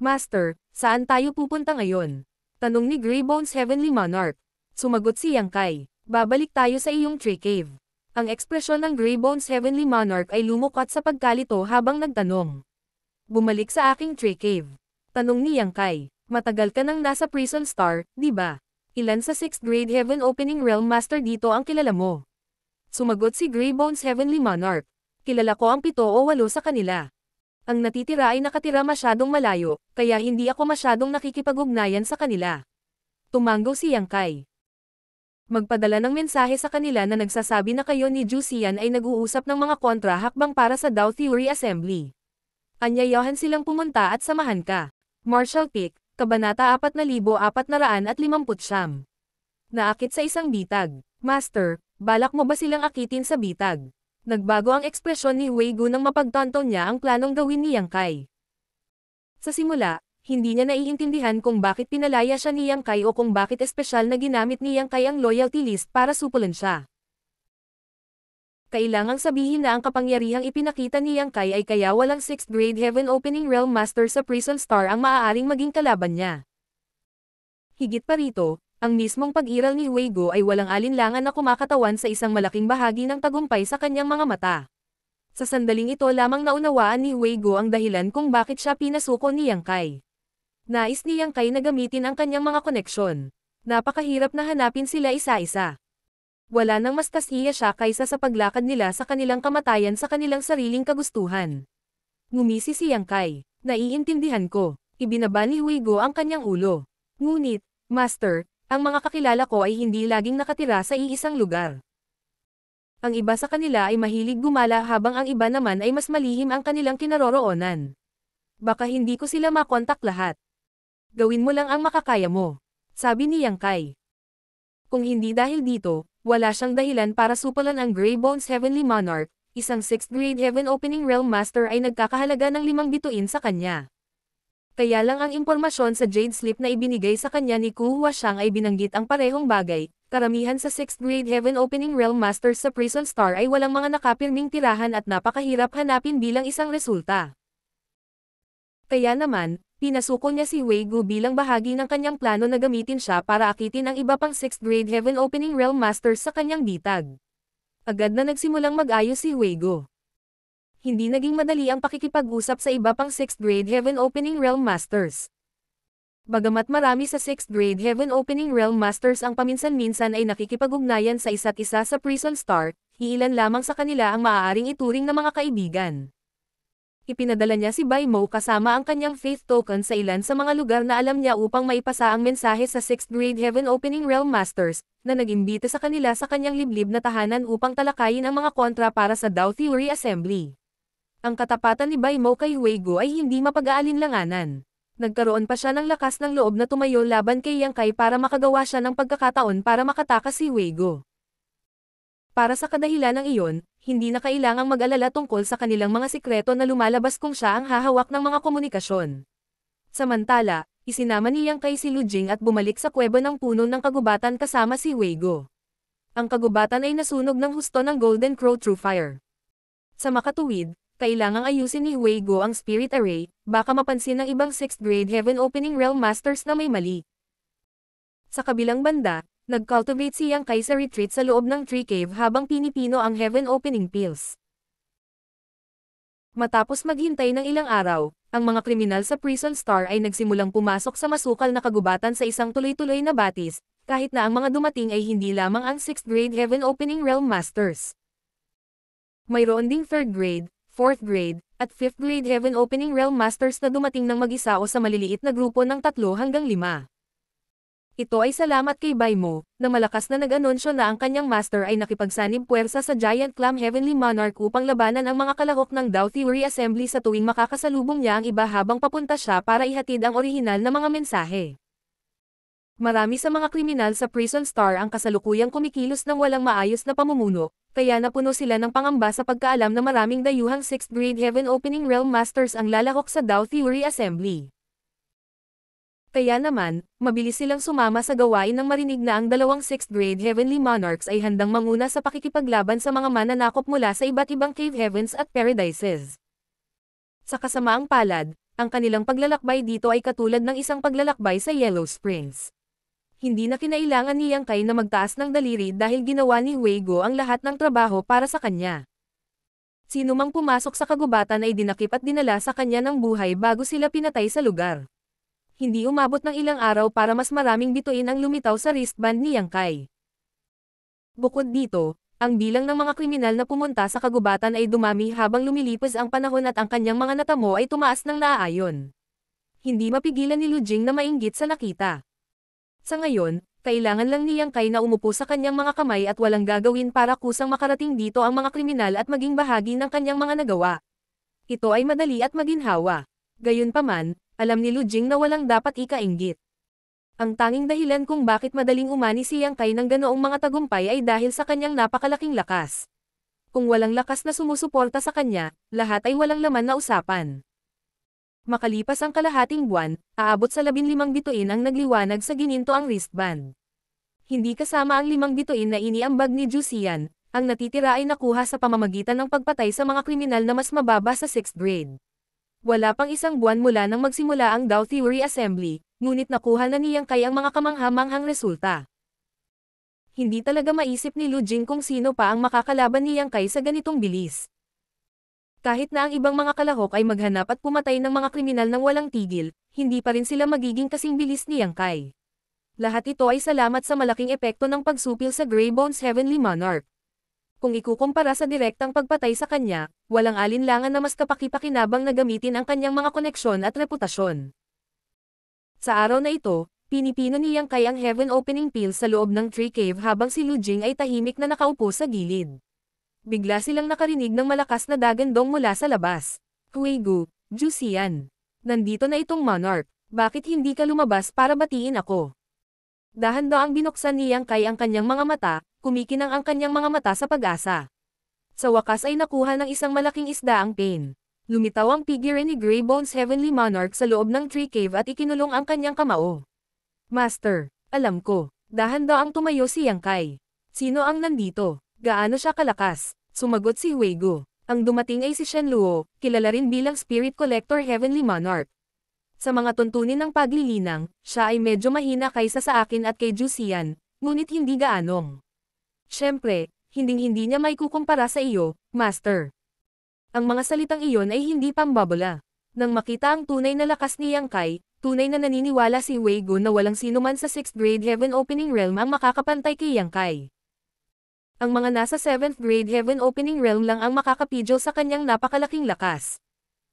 Master, saan tayo pupunta ngayon? Tanong ni Greybones Heavenly Monarch. Sumagot si Yang Kai. Babalik tayo sa iyong tree cave. Ang ekspresyon ng Greybones Heavenly Monarch ay lumukat sa pagkalito habang nagtanong. Bumalik sa aking tree cave. Tanong ni Yang Kai. Matagal ka nang nasa Prison Star, di ba? Ilan sa 6th grade Heaven Opening Realm Master dito ang kilala mo? Sumagot si Greybones Heavenly Monarch. Kilala ko ang 7 o 8 sa kanila. Ang natitira ay nakatira masyadong malayo, kaya hindi ako masyadong nakikipag-ugnayan sa kanila. Tumanggo si Yang Kai. Magpadala ng mensahe sa kanila na nagsasabi na kayo ni Jusian ay nag-uusap ng mga kontra-hakbang para sa Dao Theory Assembly. Anyayahan silang pumunta at samahan ka. Marshall Pick, Kabanata 4459. Naakit sa isang bitag. Master, balak mo ba silang akitin sa bitag? Nagbago ang ekspresyon ni Wei Gu nang mapagtanto niya ang planong gawin ni Yang Kai. Sa simula, hindi niya naiintindihan kung bakit pinalaya siya ni Yang Kai o kung bakit espesyal na ginamit ni Yang Kai ang loyalty list para supulan siya. Kailangang sabihin na ang kapangyarihang ipinakita ni Yang Kai ay kaya walang 6th grade Heaven Opening Realm Master sa Prison Star ang maaaring maging kalaban niya. Higit pa rito, ang mismong pag-iral ni Wei Gu ay walang alinlangan na kumakatawan sa isang malaking bahagi ng tagumpay sa kanyang mga mata. Sa sandaling ito lamang naunawaan ni Wei Gu ang dahilan kung bakit siya pinasuko ni Yang Kai. Nais ni Yang Kai na gamitin ang kanyang mga koneksyon. Napakahirap na hanapin sila isa-isa. Wala nang mas kasiya siya kaysa sa paglakad nila sa kanilang kamatayan sa kanilang sariling kagustuhan. Ngumisi si Yang Kai. Naiintindihan ko. Ibinaba ni Wei Gu ang kanyang ulo. Ngunit, Master, ang mga kakilala ko ay hindi laging nakatira sa iisang lugar. Ang iba sa kanila ay mahilig gumala habang ang iba naman ay mas malihim ang kanilang kinaroroonan. Baka hindi ko sila makontak lahat. Gawin mo lang ang makakaya mo. Sabi ni Yang Kai. Kung hindi dahil dito, wala siyang dahilan para supulan ang Grey Bones Heavenly Monarch, isang 6th grade Heaven Opening Realm Master ay nagkakahalaga ng 5 bituin sa kanya. Kaya lang ang impormasyon sa Jade Slip na ibinigay sa kanya ni Ku Huashang ay binanggit ang parehong bagay, karamihan sa 6th grade Heaven Opening Realm Masters sa Prison Star ay walang mga nakapirming tirahan at napakahirap hanapin bilang isang resulta. Kaya naman, pinasuko niya si Wei Gu bilang bahagi ng kanyang plano na gamitin siya para akitin ang iba pang 6th grade Heaven Opening Realm Masters sa kanyang bitag. Agad na nagsimulang mag-ayos si Wei Gu. Hindi naging madali ang pakikipag-usap sa iba pang 6th grade Heaven Opening Realm Masters. Bagamat marami sa 6th grade Heaven Opening Realm Masters ang paminsan-minsan ay nakikipag-ugnayan sa isa't isa sa Prison Star, iilan lamang sa kanila ang maaaring ituring na mga kaibigan. Ipinadala niya si Bai Mo kasama ang kanyang faith token sa ilan sa mga lugar na alam niya upang maipasa ang mensahe sa 6th grade Heaven Opening Realm Masters, na nag-imbita sa kanila sa kanyang liblib na tahanan upang talakayin ang mga kontra para sa Dao Theory Assembly. Ang katapatan ni Bai Mo kay Wei Gu ay hindi mapag-aalinlanganan. Nagkaroon pa siya ng lakas ng loob na tumayo laban kay Yang Kai para makagawa siya ng pagkakataon para makatakas si Wei Gu. Para sa kadahilanang iyon, hindi na kailangang mag-alala tungkol sa kanilang mga sikreto na lumalabas kung siya ang hahawak ng mga komunikasyon. Samantala, isinama ni Yang Kai si Lu Jing at bumalik sa kuweba ng puno ng kagubatan kasama si Wei Gu. Ang kagubatan ay nasunog ng husto ng Golden Crow True Fire. Sa makatuwid, kailangang ayusin ni Wei Gu ang Spirit Array, baka mapansin ng ibang 6th grade Heaven Opening Realm Masters na may mali. Sa kabilang banda, nag-cultivate si Yang Kai sa retreat sa loob ng Tree Cave habang pinipino ang Heaven Opening Pills. Matapos maghintay ng ilang araw, ang mga kriminal sa Prison Star ay nagsimulang pumasok sa masukal na kagubatan sa isang tuloy-tuloy na batis, kahit na ang mga dumating ay hindi lamang ang 6th grade Heaven Opening Realm Masters. Mayroon ding 3rd grade, 4th grade, at 5th grade Heaven Opening Realm Masters na dumating ng mag-isa o sa maliliit na grupo ng 3 hanggang 5. Ito ay salamat kay Bai Mo, na malakas na nag-anunsyo na ang kanyang master ay nakipagsanib puwersa sa Giant Clam Heavenly Monarch upang labanan ang mga kalahok ng Dao Theory Assembly sa tuwing makakasalubong niya ang iba habang papunta siya para ihatid ang orihinal na mga mensahe. Marami sa mga kriminal sa Prison Star ang kasalukuyang kumikilos ng walang maayos na pamumuno, kaya napuno sila ng pangamba sa pagkaalam na maraming dayuhang 6th grade Heaven Opening Realm Masters ang lalahok sa Dao Theory Assembly. Kaya naman, mabilis silang sumama sa gawain nang marinig na ang dalawang 6th grade Heavenly Monarchs ay handang manguna sa pakikipaglaban sa mga mananakop mula sa iba't ibang cave heavens at paradises. Sa kasamaang palad, ang kanilang paglalakbay dito ay katulad ng isang paglalakbay sa Yellow Springs. Hindi na kinailangan ni Yang Kai na magtaas ng daliri dahil ginawa ni Wei Gu ang lahat ng trabaho para sa kanya. Sino mang pumasok sa kagubatan ay dinakip at dinala sa kanya ng buhay bago sila pinatay sa lugar. Hindi umabot ng ilang araw para mas maraming bituin ang lumitaw sa wristband ni Yang Kai. Bukod dito, ang bilang ng mga kriminal na pumunta sa kagubatan ay dumami habang lumilipas ang panahon at ang kanyang mga natamo ay tumaas ng naaayon. Hindi mapigilan ni Lu Jing na mainggit sa nakita. Sa ngayon, kailangan lang ni Yang Kai na umupo sa kanyang mga kamay at walang gagawin para kusang makarating dito ang mga kriminal at maging bahagi ng kanyang mga nagawa. Ito ay madali at maginhawa. Gayunpaman, Alam ni Lu Jing na walang dapat ikainggit. Ang tanging dahilan kung bakit madaling umani si Yang Kai ng ganoong mga tagumpay ay dahil sa kanyang napakalaking lakas. Kung walang lakas na sumusuporta sa kanya, lahat ay walang laman na usapan. Makalipas ang kalahating buwan, aabot sa 15 bituin ang nagliwanag sa gininto ang wristband. Hindi kasama ang 5 bituin na iniambag ni Jusian, ang natitira ay nakuha sa pamamagitan ng pagpatay sa mga kriminal na mas mababa sa 6th grade. Wala pang isang buwan mula nang magsimula ang Dao Theory Assembly, ngunit nakuha na ni Yang Kai ang mga kamangha-manghang resulta. Hindi talaga maisip ni Lu Jing kung sino pa ang makakalaban ni Yang Kai sa ganitong bilis. Kahit na ang ibang mga kalahok ay maghanap at pumatay ng mga kriminal ng walang tigil, hindi pa rin sila magiging kasing bilis ni Yang Kai. Lahat ito ay salamat sa malaking epekto ng pagsupil sa Grey Bones Heavenly Monarch. Kung ikukumpara sa direktang pagpatay sa kanya, walang alinlangan na mas kapaki-pakinabang na gamitin ang kanyang mga koneksyon at reputasyon. Sa araw na ito, pinipino ni Yang Kai ang Heaven Opening Pill sa loob ng Tree Cave habang si Lu Jing ay tahimik na nakaupo sa gilid. Bigla silang nakarinig ng malakas na dagandong mula sa labas. Huigu, Jusian. Nandito na itong Monarch, bakit hindi ka lumabas para batiin ako? Dahan-daang binuksan ni Yang Kai ang kanyang mga mata, kumikinang ang kanyang mga mata sa pag-asa. Sa wakas ay nakuha ng isang malaking isda ang Pain. Lumitaw ang figure ni Grey Bones Heavenly Monarch sa loob ng Tree Cave at ikinulong ang kanyang kamao. Master, alam ko. Dahan-daang tumayo si Yang Kai. Sino ang nandito? Gaano siya kalakas? Sumagot si Huigu. Ang dumating ay si Shen Luo, kilala rin bilang Spirit Collector Heavenly Monarch. Sa mga tuntunin ng paglilinang, siya ay medyo mahina kaysa sa akin at kay Jusian, ngunit hindi gaanong. Siyempre, hinding-hindi niya may kukumpara sa iyo, Master. Ang mga salitang iyon ay hindi pambabola. Nang makita ang tunay na lakas ni Yang Kai, tunay na naniniwala si Huigu na walang sinuman sa 6th grade Heaven Opening Realm ang makakapantay kay Yang Kai. Ang mga nasa 7th grade Heaven Opening Realm lang ang makakapidyo sa kanyang napakalaking lakas.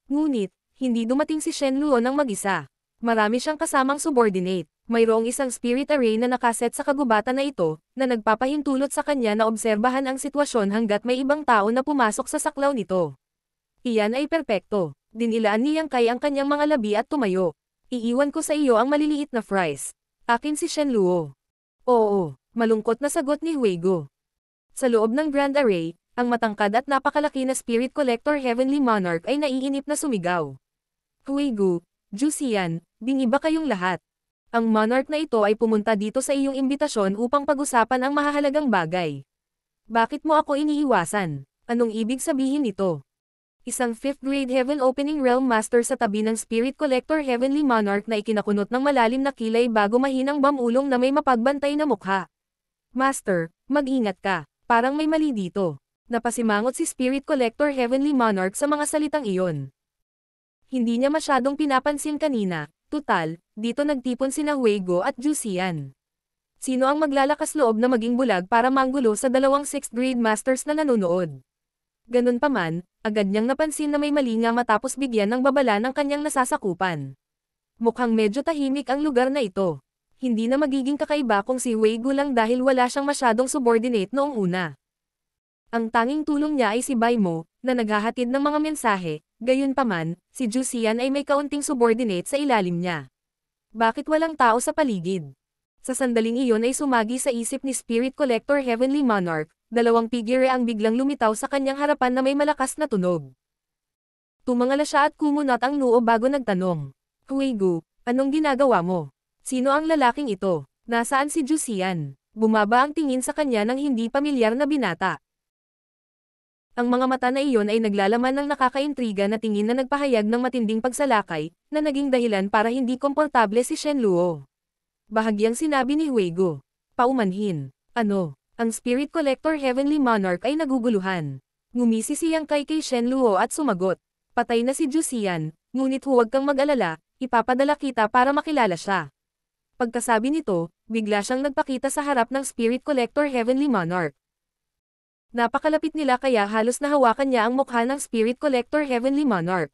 Ngunit, hindi dumating si Shen Luo ng mag-isa. Marami siyang kasamang subordinate. Mayroong isang spirit array na nakaset sa kagubatan na ito, na nagpapahintulot sa kanya na obserbahan ang sitwasyon hanggat may ibang tao na pumasok sa saklaw nito. Iyan ay perpekto. Dinilaan ni Yang Kai ang kanyang mga labi at tumayo. Iiwan ko sa iyo ang maliliit na fries. Akin si Shen Luo. Oo, malungkot na sagot ni Huigu. Sa loob ng Grand Array, ang matangkad at napakalaki na Spirit Collector Heavenly Monarch ay naiinip na sumigaw. Huigu, Jusian, bingiba kayong lahat. Ang Monarch na ito ay pumunta dito sa iyong imbitasyon upang pag-usapan ang mahahalagang bagay. Bakit mo ako iniiwasan? Anong ibig sabihin nito? Isang 5th grade Heaven Opening Realm Master sa tabi ng Spirit Collector Heavenly Monarch na ikinakunot ng malalim na kilay bago mahinang bamulong na may mapagbantay na mukha. Master, mag-ingat ka, parang may mali dito. Napasimangot si Spirit Collector Heavenly Monarch sa mga salitang iyon. Hindi niya masyadong pinapansin kanina, tutal, dito nagtipon sina Huigu at Jusian. Sino ang maglalakas loob na maging bulag para manggulo sa dalawang 6th grade masters na nanonood? Ganun pa man, agad niyang napansin na may mali nga matapos bigyan ng babala ng kanyang nasasakupan. Mukhang medyo tahimik ang lugar na ito. Hindi na magiging kakaiba kung si Huigu lang dahil wala siyang masyadong subordinate noong una. Ang tanging tulong niya ay si Bai Mo, na naghahatid ng mga mensahe, gayunpaman, si Jusian ay may kaunting subordinate sa ilalim niya. Bakit walang tao sa paligid? Sa sandaling iyon ay sumagi sa isip ni Spirit Collector Heavenly Monarch, dalawang figure ang biglang lumitaw sa kanyang harapan na may malakas na tunog. Tumangala siya at kumunat ang noo bago nagtanong. Huigu, anong ginagawa mo? Sino ang lalaking ito? Nasaan si Jusian? Bumaba ang tingin sa kanya ng hindi pamilyar na binata. Ang mga mata na iyon ay naglalaman ng nakakaintriga na tingin na nagpahayag ng matinding pagsalakay, na naging dahilan para hindi komportable si Shen Luo. Bahagyang sinabi ni Huigu. Paumanhin. Ano? Ang Spirit Collector Heavenly Monarch ay naguguluhan. Ngumisi si Yang Kai kay Shen Luo at sumagot. Patay na si Jusian, ngunit huwag kang mag-alala, ipapadala kita para makilala siya. Pagkasabi nito, bigla siyang nagpakita sa harap ng Spirit Collector Heavenly Monarch. Napakalapit nila kaya halos nahawakan niya ang mukha ng Spirit Collector Heavenly Monarch.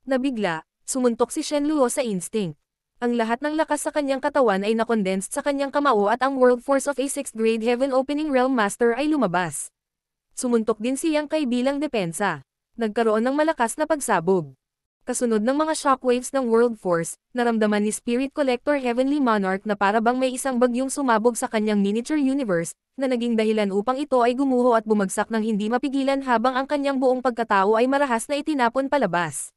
Nabigla, sumuntok si Shen Luo sa instinct. Ang lahat ng lakas sa kanyang katawan ay nakondensed sa kanyang kamao at ang World Force of a 6th grade Heaven Opening Realm Master ay lumabas. Sumuntok din si Yang Kai bilang depensa. Nagkaroon ng malakas na pagsabog. Kasunod ng mga shockwaves ng World Force, naramdaman ni Spirit Collector Heavenly Monarch na para bang may isang bagyong sumabog sa kanyang miniature universe, na naging dahilan upang ito ay gumuho at bumagsak ng hindi mapigilan habang ang kanyang buong pagkatao ay marahas na itinapon palabas.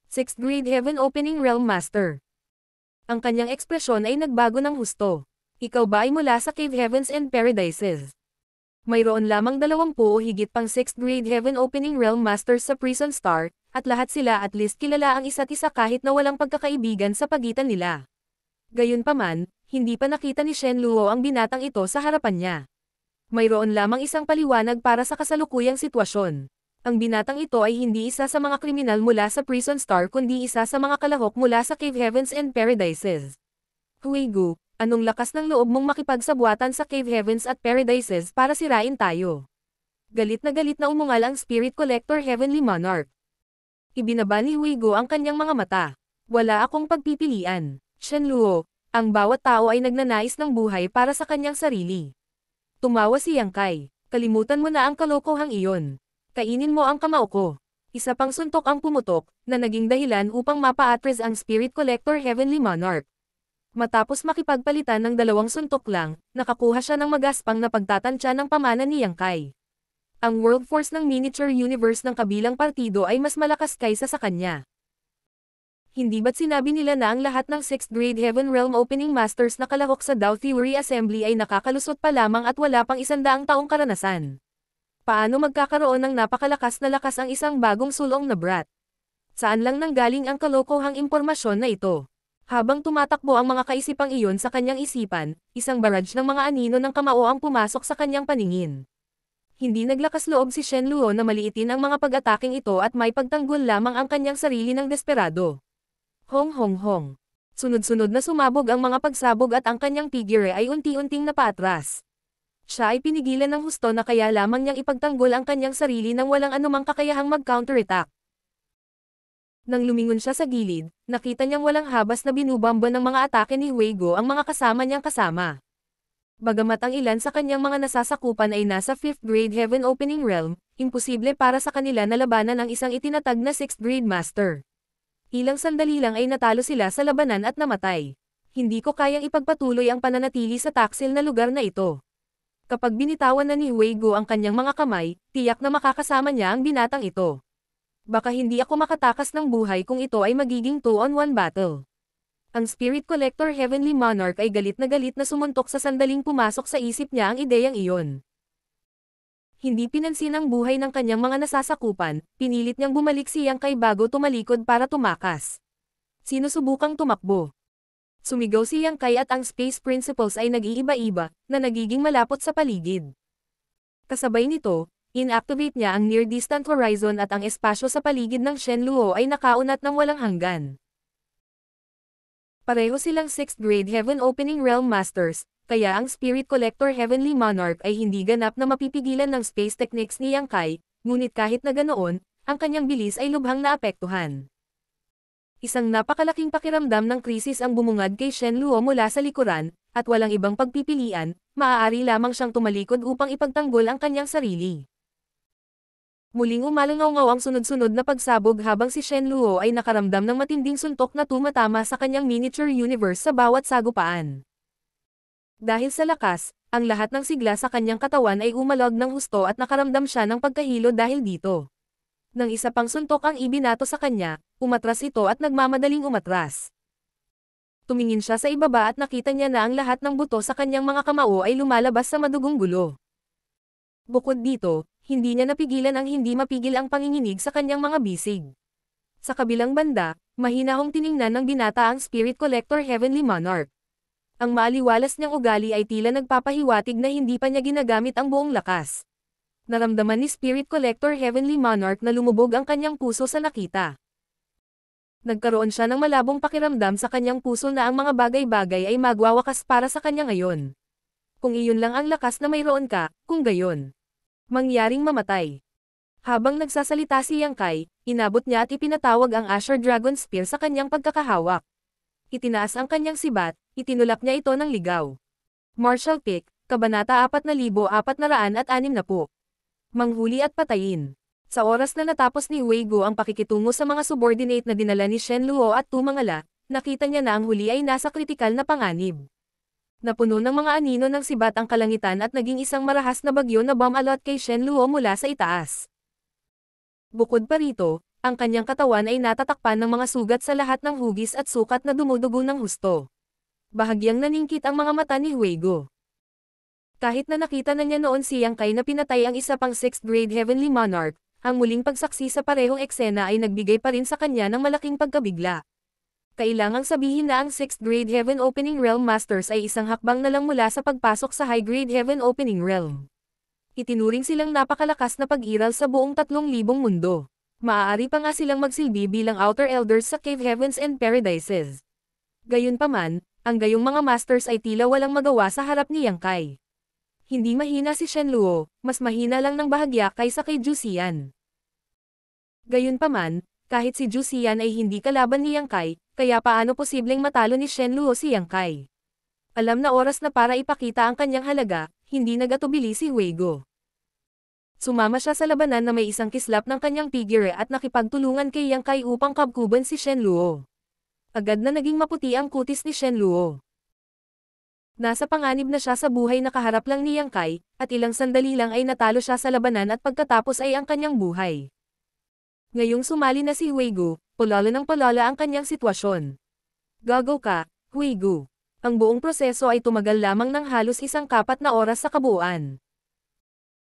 6th Grade Heaven Opening Realm Master. Ang kanyang ekspresyon ay nagbago ng husto. Ikaw ba ay mula sa Cave Heavens and Paradises? Mayroon lamang 20 o higit pang 6th Grade Heaven Opening Realm Masters sa Prison Star, at lahat sila at least kilala ang isa't isa kahit na walang pagkakaibigan sa pagitan nila. Gayunpaman, hindi pa nakita ni Shen Luo ang binatang ito sa harapan niya. Mayroon lamang isang paliwanag para sa kasalukuyang sitwasyon. Ang binatang ito ay hindi isa sa mga kriminal mula sa Prison Star kundi isa sa mga kalahok mula sa Cave Heavens and Paradises. Huigu, anong lakas ng loob mong makipagsabwatan sa Cave Heavens at Paradises para sirain tayo? Galit na umungal ang Spirit Collector Heavenly Monarch. Ibinaba ni Huigu ang kanyang mga mata. Wala akong pagpipilian. Shen Luo, ang bawat tao ay nagnanais ng buhay para sa kanyang sarili. Tumawa si Yang Kai. Kalimutan mo na ang kalokohang iyon. Kainin mo ang kamao ko. Isa pang suntok ang pumutok, na naging dahilan upang mapa-atras ang Spirit Collector Heavenly Monarch. Matapos makipagpalitan ng 2 suntok lang, nakakuha siya ng magaspang na pagtatansya ng pamana ni Yang Kai. Ang World Force ng miniature universe ng kabilang partido ay mas malakas kaysa sa kanya. Hindi ba't sinabi nila na ang lahat ng 6th Grade Heaven Realm Opening Masters na kalahok sa Dao Theory Assembly ay nakakalusot pa lamang at wala pang 100 taong karanasan? Paano magkakaroon ng napakalakas na lakas ang isang bagong sulong na brat? Saan lang nanggaling ang kalokohang impormasyon na ito? Habang tumatakbo ang mga kaisipang iyon sa kanyang isipan, isang barrage ng mga anino ng kamao ang pumasok sa kanyang paningin. Hindi naglakas loob si Shen Luo na maliitin ang mga pag-ataking ito at may pagtanggol lamang ang kanyang sarili ng desperado. Hong hong hong. Sunod-sunod na sumabog ang mga pagsabog at ang kanyang figure ay unti-unting napaatras. Siya ay pinigilan ng husto na kaya lamang niyang ipagtanggol ang kanyang sarili nang walang anumang kakayahang mag-counterattack. Nang lumingon siya sa gilid, nakita niyang walang habas na binubamba ng mga atake ni Huigu ang mga kasama niyang kasama. Bagamat ang ilan sa kanyang mga nasasakupan ay nasa 5th Grade Heaven Opening Realm, imposible para sa kanila na labanan ang isang itinatag na 6th Grade Master. Ilang sandali lang ay natalo sila sa labanan at namatay. Hindi ko kayang ipagpatuloy ang pananatili sa taksil na lugar na ito. Kapag binitawan na ni Huigu ang kanyang mga kamay, tiyak na makakasama niya ang binatang ito. Baka hindi ako makatakas ng buhay kung ito ay magiging 2-on-1 battle. Ang Spirit Collector Heavenly Monarch ay galit na sumuntok sa sandaling pumasok sa isip niya ang ideyang iyon. Hindi pinansin ang buhay ng kanyang mga nasasakupan, pinilit niyang bumalik si Yang Kai bago tumalikod para tumakas. Sinusubukang tumakbo. Sumigaw si Yang Kai at ang Space Principles ay nag-iiba-iba, na nagiging malapot sa paligid. Kasabay nito, inactivate niya ang near-distant horizon at ang espasyo sa paligid ng Shen Luo ay nakaunat ng walang hanggan. Pareho silang 6th Grade Heaven Opening Realm Masters, kaya ang Spirit Collector Heavenly Monarch ay hindi ganap na mapipigilan ng space techniques ni Yang Kai, ngunit kahit na ganoon, ang kanyang bilis ay lubhang naapektuhan. Isang napakalaking pakiramdam ng krisis ang bumungad kay Shen Luo mula sa likuran, at walang ibang pagpipilian, maaari lamang siyang tumalikod upang ipagtanggol ang kanyang sarili. Muling umalangaw-ngaw ang sunod-sunod na pagsabog habang si Shen Luo ay nakaramdam ng matinding suntok na tumatama sa kanyang miniature universe sa bawat sagupaan. Dahil sa lakas, ang lahat ng sigla sa kanyang katawan ay umalog ng husto at nakaramdam siya ng pagkahilo dahil dito. Nang isa pang suntok ang ibinato sa kanya, umatras ito at nagmamadaling umatras. Tumingin siya sa ibaba at nakita niya na ang lahat ng buto sa kanyang mga kamao ay lumalabas sa madugong gulo. Bukod dito, hindi niya napigilan ang hindi mapigil ang panginginig sa kanyang mga bisig. Sa kabilang banda, mahinahong tiningnan ng binata ang Spirit Collector Heavenly Monarch. Ang maaliwalas niyang ugali ay tila nagpapahiwatig na hindi pa niya ginagamit ang buong lakas. Naramdaman ni Spirit Collector Heavenly Monarch na lumubog ang kanyang puso sa nakita. Nagkaroon siya ng malabong pakiramdam sa kanyang puso na ang mga bagay-bagay ay magwawakas para sa kanya ngayon. Kung iyon lang ang lakas na mayroon ka, kung gayon, mangyaring mamatay. Habang nagsasalita si Yang Kai, inabot niya at ipinatawag ang Asher Dragon Spear sa kanyang pagkakahawak. Itinaas ang kanyang sibat, itinulak niya ito ng ligaw. Martial Pick, Kabanata 4460. Manghuli at patayin. Sa oras na natapos ni Weigo ang pakikitungo sa mga subordinate na dinala ni Shen Luo at Tu Mangala, nakita niya na ang huli ay nasa kritikal na panganib. Napuno ng mga anino ng sibat ang kalangitan at naging isang marahas na bagyo na bumalot kay Shen Luo mula sa itaas. Bukod pa rito, ang kanyang katawan ay natatakpan ng mga sugat sa lahat ng hugis at sukat na dumudugo ng husto. Bahagyang naningkit ang mga mata ni Weigo. Kahit na nakita na niya noon si Yang Kai na pinatay ang isa pang 6th grade Heavenly Monarch, ang muling pagsaksi sa parehong eksena ay nagbigay pa rin sa kanya ng malaking pagkabigla. Kailangang sabihin na ang 6th grade Heaven Opening Realm Masters ay isang hakbang na lang mula sa pagpasok sa High grade Heaven Opening Realm. Itinuring silang napakalakas na pag-iral sa buong 3,000 mundo. Maaari pa nga silang magsilbi bilang Outer Elders sa Cave Heavens and Paradises. Gayunpaman, ang gayong mga Masters ay tila walang magawa sa harap ni Yang Kai. Hindi mahina si Shen Luo, mas mahina lang ng bahagya kaysa kay Zhu Xian. Gayunpaman, kahit si Zhu Xian ay hindi kalaban ni Yang Kai, kaya paano posibleng matalo ni Shen Luo si Yang Kai? Alam na oras na para ipakita ang kanyang halaga, hindi nagatubili si Weigo. Sumama siya sa labanan na may isang kislap ng kanyang figure at nakipagtulungan kay Yang Kai upang kabkuban si Shen Luo. Agad na naging maputi ang kutis ni Shen Luo. Nasa panganib na siya sa buhay na kaharap lang ni Yang Kai, at ilang sandali lang ay natalo siya sa labanan at pagkatapos ay ang kanyang buhay. Ngayong sumali na si Weigo, palala ng palala ang kanyang sitwasyon. Gago ka, Weigo. Ang buong proseso ay tumagal lamang ng halos 1/4 na oras sa kabuuan.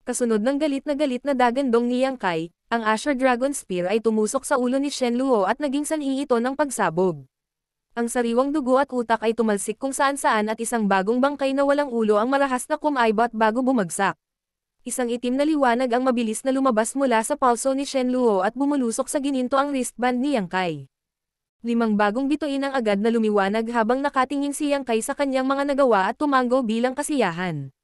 Kasunod ng galit na dagandong ni Yang Kai, ang Asher Dragon Spear ay tumusok sa ulo ni Shen Luo at naging sanhi ito ng pagsabog. Ang sariwang dugo at utak ay tumalsik kung saan-saan at isang bagong bangkay na walang ulo ang marahas na kumaibot bago bumagsak. Isang itim na liwanag ang mabilis na lumabas mula sa palso ni Shen Luo at bumulusok sa gininto ang wristband ni Yang Kai. 5 bagong bituin ang agad na lumiwanag habang nakatingin si Yang Kai sa kanyang mga nagawa at tumango bilang kasiyahan.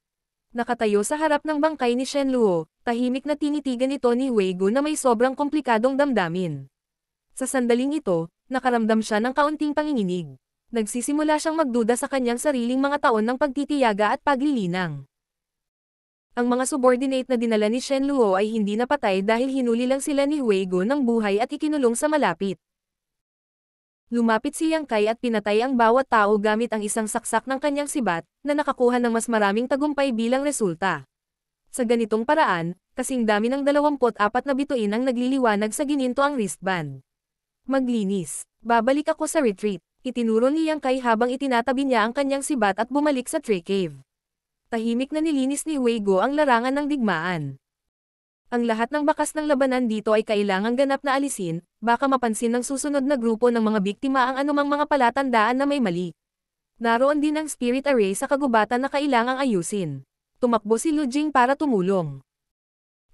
Nakatayo sa harap ng bangkay ni Shen Luo, tahimik na tinitigan ito ni Weigo na may sobrang komplikadong damdamin. Sa sandaling ito, nakaramdam siya ng kaunting panginginig. Nagsisimula siyang magduda sa kanyang sariling mga taon ng pagtitiyaga at paglilinang. Ang mga subordinate na dinala ni Shen Luo ay hindi napatay dahil hinuli lang sila ni Weigo ng buhay at ikinulong sa malapit. Lumapit si Yang Kai at pinatay ang bawat tao gamit ang isang saksak ng kanyang sibat, na nakakuha ng mas maraming tagumpay bilang resulta. Sa ganitong paraan, kasing dami ng 24 na bituin ang nagliliwanag sa gininto ang wristband. Maglinis. Babalik ako sa retreat. Itinuro ni Yang Kai habang itinatabi niya ang kanyang sibat at bumalik sa tree cave. Tahimik na nilinis ni Weigo ang larangan ng digmaan. Ang lahat ng bakas ng labanan dito ay kailangang ganap na alisin, baka mapansin ng susunod na grupo ng mga biktima ang anumang mga palatandaan na may mali. Naroon din ang spirit array sa kagubatan na kailangang ayusin. Tumakbo si Lu Jing para tumulong.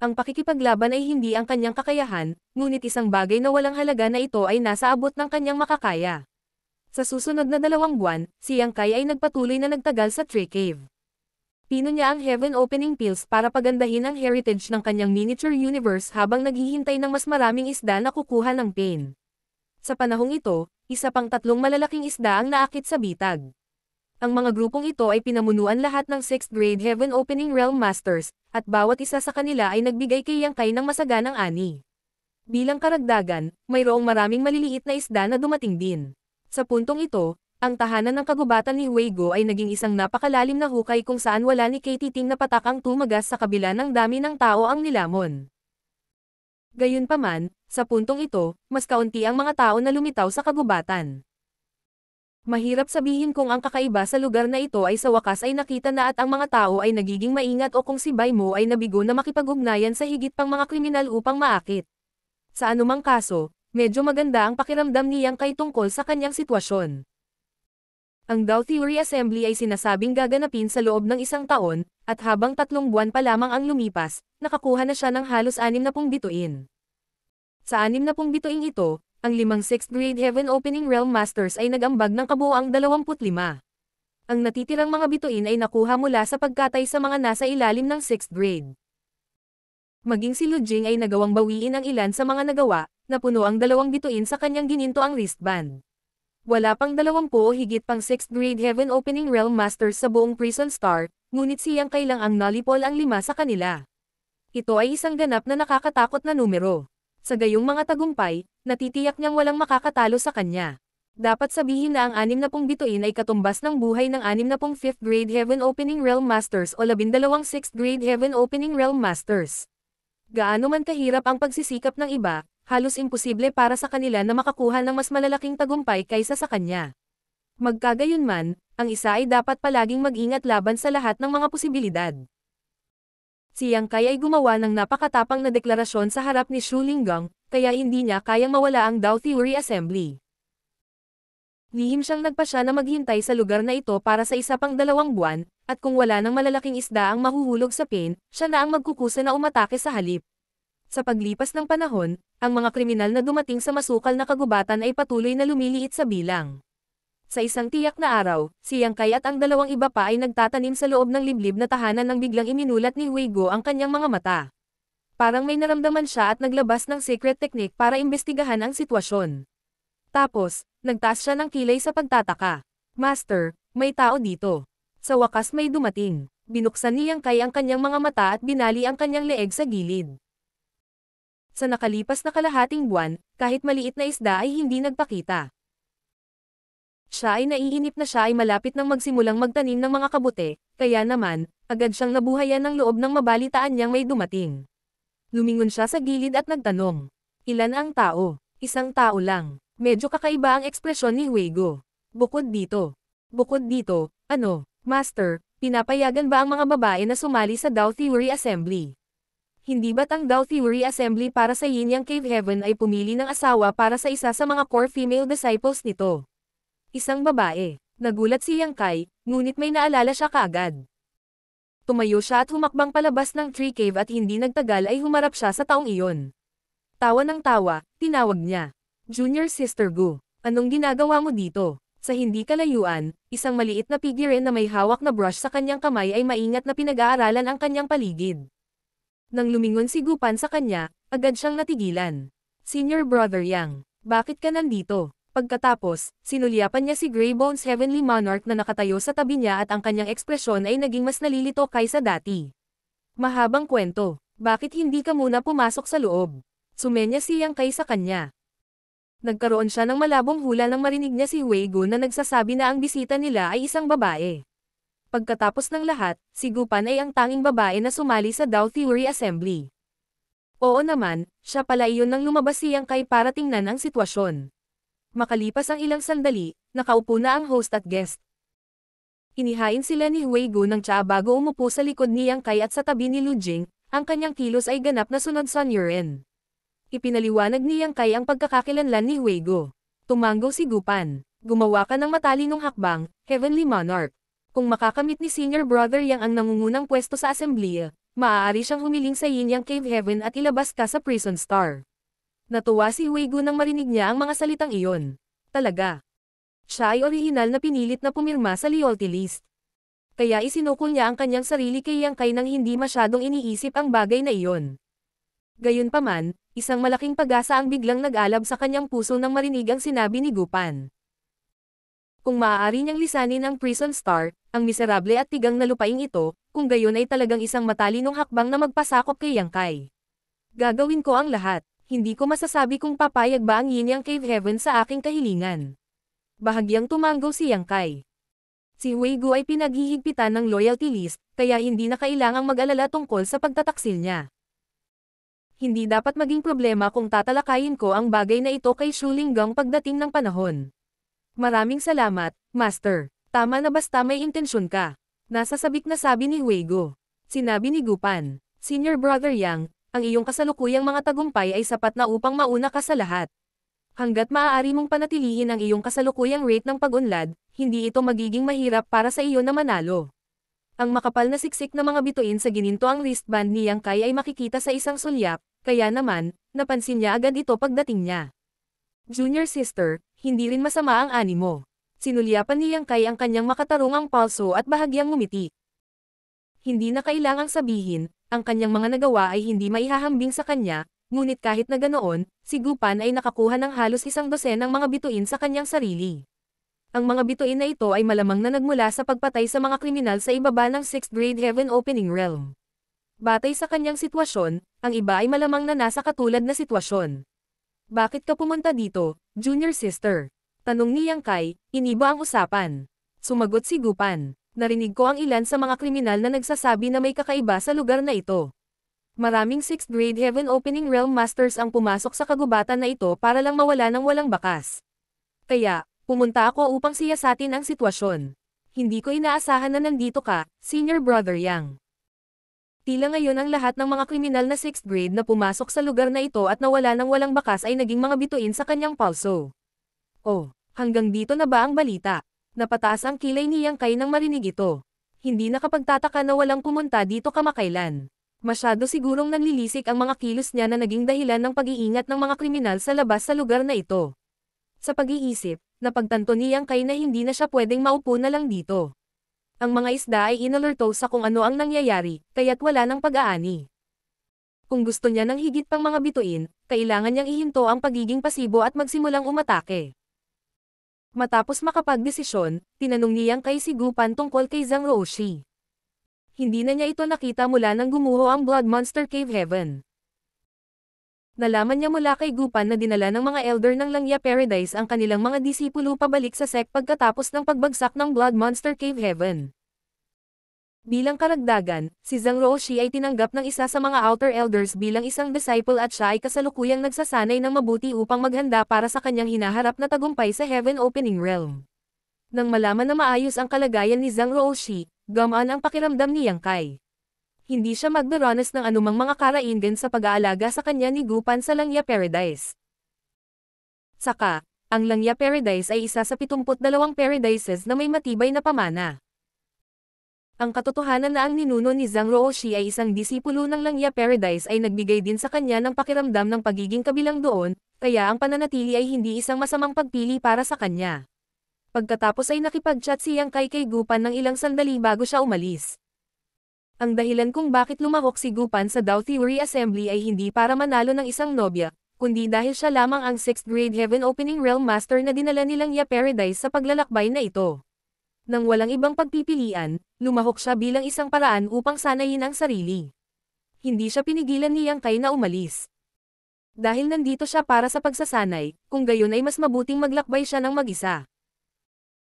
Ang pakikipaglaban ay hindi ang kanyang kakayahan, ngunit isang bagay na walang halaga na ito ay nasa abot ng kanyang makakaya. Sa susunod na 2 buwan, si Yang Kai ay nagpatuloy na nagtagal sa tree cave. Pino niya ang Heaven Opening Pills para pagandahin ang heritage ng kanyang miniature universe habang naghihintay ng mas maraming isda na kukuha ng pain. Sa panahong ito, isa pang 3 malalaking isda ang naakit sa bitag. Ang mga grupong ito ay pinamunuan lahat ng 6th grade Heaven Opening Realm Masters, at bawat isa sa kanila ay nagbigay kay Yang Kai ng masaganang ani. Bilang karagdagan, mayroong maraming maliliit na isda na dumating din. Sa puntong ito, ang tahanan ng kagubatan ni Weigo ay naging isang napakalalim na hukay kung saan wala ni Katiting na patak ang tumagas sa kabila ng dami ng tao ang nilamon. Gayunpaman, sa puntong ito, mas kaunti ang mga tao na lumitaw sa kagubatan. Mahirap sabihin kung ang kakaiba sa lugar na ito ay sa wakas ay nakita na at ang mga tao ay nagiging maingat o kung si Bai Mo ay nabigo na makipag-ugnayan sa higit pang mga kriminal upang maakit. Sa anumang kaso, medyo maganda ang pakiramdam ni Yang Kai tungkol sa kanyang sitwasyon. Ang Dao Theory Assembly ay sinasabing gaganapin sa loob ng 1 taon, at habang 3 buwan pa lamang ang lumipas, nakakuha na siya ng halos 60 bituin. Sa 60 bituing ito, ang 5 6th grade Heaven Opening Realm Masters ay nag-ambag ng kabuuang 25. Ang natitirang mga bituin ay nakuha mula sa pagkatay sa mga nasa ilalim ng 6th grade. Maging si Lu Jing ay nagawang bawiin ang ilan sa mga nagawa, na puno ang 2 bituin sa kanyang gininto ang wristband. Wala pang 20 o higit pang 6th grade Heaven Opening Realm Masters sa buong Prison Star, ngunit si Yang Kai lang ang nalipol ang 5 sa kanila. Ito ay isang ganap na nakakatakot na numero. Sa gayong mga tagumpay, natitiyak niyang walang makakatalo sa kanya. Dapat sabihin na ang 60 bituin ay katumbas ng buhay ng 60 5th Grade Heaven Opening Realm Masters o 12 6th Grade Heaven Opening Realm Masters. Gaano man kahirap ang pagsisikap ng iba, halos imposible para sa kanila na makakuha ng mas malalaking tagumpay kaysa sa kanya. Magkagayunman, ang isa ay dapat palaging mag-ingat laban sa lahat ng mga posibilidad. Si Yang Kai ay gumawa ng napakatapang na deklarasyon sa harap ni Shu Linggang, kaya hindi niya kayang mawala ang Dao Theory Assembly. Lihim siyang nagpasya na maghintay sa lugar na ito para sa isa pang 2 buwan, at kung wala ng malalaking isda ang mahuhulog sa pain, siya na ang magkukusa na umatake sa halip. Sa paglipas ng panahon, ang mga kriminal na dumating sa masukal na kagubatan ay patuloy na lumiliit sa bilang. Sa isang tiyak na araw, si Yang Kai at ang 2 iba pa ay nagtatanim sa loob ng liblib na tahanan nang biglang iminulat ni Huigo ang kanyang mga mata. Parang may naramdaman siya at naglabas ng secret technique para imbestigahan ang sitwasyon. Tapos, nagtaas siya ng kilay sa pagtataka. Master, may tao dito. Sa wakas may dumating. Binuksan ni Yang Kai ang kanyang mga mata at binali ang kanyang leeg sa gilid. Sa nakalipas na kalahating buwan, kahit maliit na isda ay hindi nagpakita. Siya ay naiinip na siya ay malapit nang magsimulang magtanim ng mga kabute, kaya naman, agad siyang nabuhayan ng loob ng mabalitaan niyang may dumating. Lumingon siya sa gilid at nagtanong. Ilan ang tao? Isang tao lang. Medyo kakaiba ang ekspresyon ni Huigo. Bukod dito, ano, Master, pinapayagan ba ang mga babae na sumali sa Dao Theory Assembly? Hindi ba't ang Dao Theory Assembly para sa Yin Yang Cave Heaven ay pumili ng asawa para sa isa sa mga core female disciples nito? Isang babae. Nagulat si Yang Kai, ngunit may naalala siya kaagad. Tumayo siya at humakbang palabas ng tree cave at hindi nagtagal ay humarap siya sa taong iyon. Tawa ng tawa, tinawag niya. Junior Sister Gu, anong ginagawa mo dito? Sa hindi kalayuan, isang maliit na figure na may hawak na brush sa kanyang kamay ay maingat na pinag-aaralan ang kanyang paligid. Nang lumingon si Gupan sa kanya, agad siyang natigilan. Senior Brother Yang, bakit ka nandito? Pagkatapos, sinulyapan niya si Grey Bones Heavenly Monarch na nakatayo sa tabi niya at ang kanyang ekspresyon ay naging mas nalilito kaysa dati. Mahabang kwento, bakit hindi ka muna pumasok sa loob? Sumenya si Yang Kai sa kanya. Nagkaroon siya ng malabong hula nang marinig niya si Huigo na nagsasabi na ang bisita nila ay isang babae. Pagkatapos ng lahat, si Gupan ay ang tanging babae na sumali sa Dao Theory Assembly. Oo naman, siya pala iyon nang lumabas si Yang Kai para tingnan ang sitwasyon. Makalipas ang ilang sandali, nakaupo na ang host at guest. Inihain sila ni Huigo ng tsaa bago umupo sa likod ni Yang Kai at sa tabi ni Lu Jing, ang kanyang kilos ay ganap na sunod sa urine. Ipinaliwanag ni Yang Kai ang pagkakakilanlan ni Huigo. Tumanggo si Gupan. Gumawa ka ng matalinong hakbang, Heavenly Monarch. Kung makakamit ni Senior Brother Yang ang nangungunang pwesto sa asembleya, maaari siyang humiling sa Yin Yang Cave Heaven at ilabas ka sa Prison Star. Natuwa si Huigo nang marinig niya ang mga salitang iyon. Talaga. Siya ay orihinal na pinilit na pumirma sa loyalty list. Kaya isinukol niya ang kanyang sarili kay Yang Kai nang hindi masyadong iniisip ang bagay na iyon. Gayunpaman, isang malaking pag-asa ang biglang nag-alab sa kanyang puso nang marinig ang sinabi ni Gupan. Kung maaari niyang lisanin ang Prison Star, ang miserable at tigang na lupaing ito, kung gayon ay talagang isang matalinong hakbang na magpasakop kay Yang Kai. Gagawin ko ang lahat, hindi ko masasabi kung papayag ba ang Yin Yang Cave Heaven sa aking kahilingan. Bahagyang tumanggo si Yang Kai. Si Huigo ay pinaghihigpitan ng loyalty list, kaya hindi na kailangang mag-alala tungkol sa pagtataksil niya. Hindi dapat maging problema kung tatalakayin ko ang bagay na ito kay Shu Linggang pagdating ng panahon. Maraming salamat, Master. Tama na basta may intensyon ka. Nasasabik na sabi ni Huigo. Sinabi ni Gupan, Senior Brother Yang, ang iyong kasalukuyang mga tagumpay ay sapat na upang mauna ka sa lahat. Hanggat maaari mong panatilihin ang iyong kasalukuyang rate ng pag-unlad, hindi ito magiging mahirap para sa iyo na manalo. Ang makapal na siksik na mga bituin sa gininto ang wristband ni Yang Kai ay makikita sa isang sulyap, kaya naman, napansin niya agad ito pagdating niya. Junior Sister, hindi rin masama ang animo. Sinulyapan ni Yang Kai ang kanyang makatarungang palso at bahagyang ngumiti. Hindi na kailangang sabihin, ang kanyang mga nagawa ay hindi maihahambing sa kanya, ngunit kahit na ganoon, si Gupan ay nakakuha ng halos 100 ng mga bituin sa kanyang sarili. Ang mga bituin na ito ay malamang na nagmula sa pagpatay sa mga kriminal sa ibaba ng 6th Grade Heaven Opening Realm. Batay sa kanyang sitwasyon, ang iba ay malamang na nasa katulad na sitwasyon. Bakit ka pumunta dito, junior sister? Tanong ni Yang Kai, iniba ang usapan. Sumagot si Gupan. Narinig ko ang ilan sa mga kriminal na nagsasabi na may kakaiba sa lugar na ito. Maraming 6th grade Heaven Opening Realm Masters ang pumasok sa kagubatan na ito para lang mawala ng walang bakas. Kaya, pumunta ako upang siyasatin ang sitwasyon. Hindi ko inaasahan na nandito ka, Senior Brother Yang. Tila ngayon ang lahat ng mga kriminal na 6th grade na pumasok sa lugar na ito at nawala ng walang bakas ay naging mga bituin sa kanyang palso. Oh, hanggang dito na ba ang balita? Napataas ang kilay ni Yang Kai nang marinig ito. Hindi nakapagtataka na walang pumunta dito kamakailan. Masyado sigurong nanlilisik ang mga kilos niya na naging dahilan ng pag-iingat ng mga kriminal sa labas sa lugar na ito. Sa pag-iisip, napagtanto ni Yang Kai na hindi na siya pwedeng maupo na lang dito. Ang mga isda ay inalerto sa kung ano ang nangyayari, kaya't wala ng pag-aani. Kung gusto niya ng higit pang mga bituin, kailangan niyang ihinto ang pagiging pasibo at magsimulang umatake. Matapos makapagdesisyon, tinanong ni Yang Kai si Gupan tungkol kay Zhang Ruoshi. Hindi na niya ito nakita mula nang gumuho ang Blood Monster Cave Heaven. Nalaman niya mula kay Gupan na dinala ng mga elder ng Langya Paradise ang kanilang mga disipulo pabalik sa sect pagkatapos ng pagbagsak ng Blood Monster Cave Heaven. Bilang karagdagan, si Zhang Ruoshi ay tinanggap ng isa sa mga Outer Elders bilang isang disciple at siya ay kasalukuyang nagsasanay ng mabuti upang maghanda para sa kanyang hinaharap na tagumpay sa Heaven Opening Realm. Nang malaman na maayos ang kalagayan ni Zhang Ruoshi, gumaan ang pakiramdam ni Yang Kai. Hindi siya magdaranas ng anumang mga karaingan sa pag-aalaga sa kanya ni Gupan sa Langya Paradise. Saka, ang Langya Paradise ay isa sa 72 paradises na may matibay na pamana. Ang katotohanan na ang ninuno ni Zhang Ruoshi ay isang disipulo ng Langya Paradise ay nagbigay din sa kanya ng pakiramdam ng pagiging kabilang doon, kaya ang pananatili ay hindi isang masamang pagpili para sa kanya. Pagkatapos ay nakipag-chat si Yang Kai kay Gupan ng ilang sandali bago siya umalis. Ang dahilan kung bakit lumahok si Gupan sa Dao Theory Assembly ay hindi para manalo ng isang nobya, kundi dahil siya lamang ang 6th grade Heaven Opening Realm Master na dinala ni Langya Paradise sa paglalakbay na ito. Nang walang ibang pagpipilian, lumahok siya bilang isang paraan upang sanayin ang sarili. Hindi siya pinigilan ni Yang Kai na umalis. Dahil nandito siya para sa pagsasanay, kung gayon ay mas mabuting maglakbay siya ng mag-isa.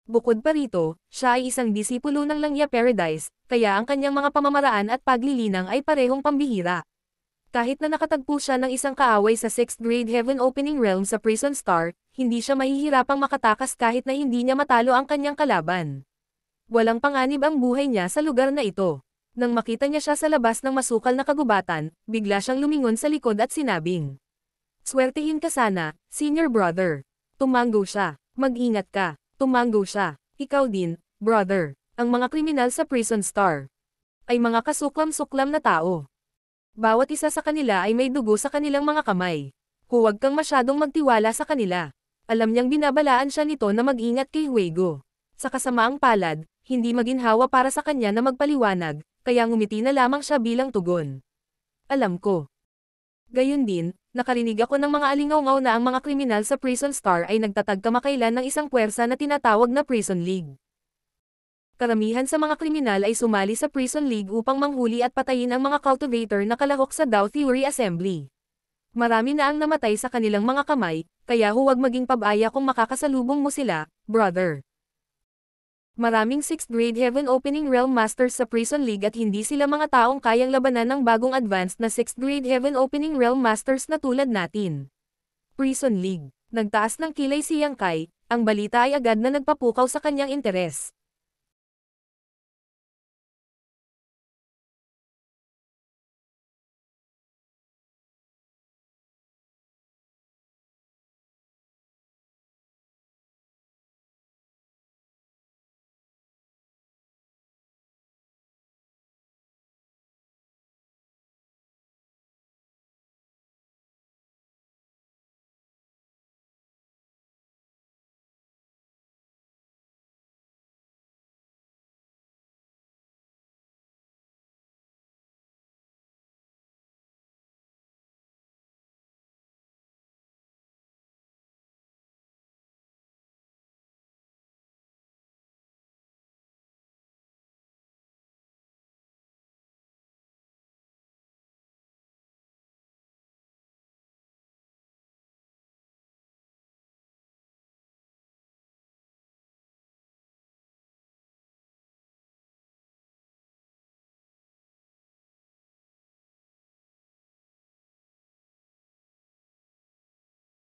Bukod pa rito, siya ay isang disipulo ng Langya Paradise, kaya ang kanyang mga pamamaraan at paglilinang ay parehong pambihira. Kahit na nakatagpo siya ng isang kaaway sa 6th grade Heaven Opening Realm sa Prison Star, hindi siya mahihirapang makatakas kahit na hindi niya matalo ang kanyang kalaban. Walang panganib ang buhay niya sa lugar na ito. Nang makita niya siya sa labas ng masukal na kagubatan, bigla siyang lumingon sa likod at sinabing, "Swertihin ka sana, senior brother." Tumango siya. "Mag-ingat ka." Tumango siya. "Ikaw din, brother." Ang mga kriminal sa Prison Star ay mga kasuklam-suklam na tao. Bawat isa sa kanila ay may dugo sa kanilang mga kamay. Huwag kang masyadong magtiwala sa kanila. Alam niyang binabalaan siya nito na mag-ingat kay Huego. Sa kasamaang palad, hindi maginhawa para sa kanya na magpaliwanag, kaya ngumiti na lamang siya bilang tugon. "Alam ko." Gayun din, nakarinig ako ng mga alingaw-ngaw na ang mga kriminal sa Prison Star ay nagtatag kamakailan ng isang puwersa na tinatawag na Prison League. Karamihan sa mga kriminal ay sumali sa Prison League upang manghuli at patayin ang mga cultivator na kalahok sa Dao Theory Assembly. Marami na ang namatay sa kanilang mga kamay, kaya huwag maging pabaya kung makakasalubong mo sila, brother. Maraming 6th grade Heaven Opening Realm Masters sa Prison League at hindi sila mga taong kayang labanan ng bagong advanced na 6th grade Heaven Opening Realm Masters na tulad natin. Prison League. Nagtaas ng kilay si Yang Kai, ang balita ay agad na nagpapukaw sa kanyang interes.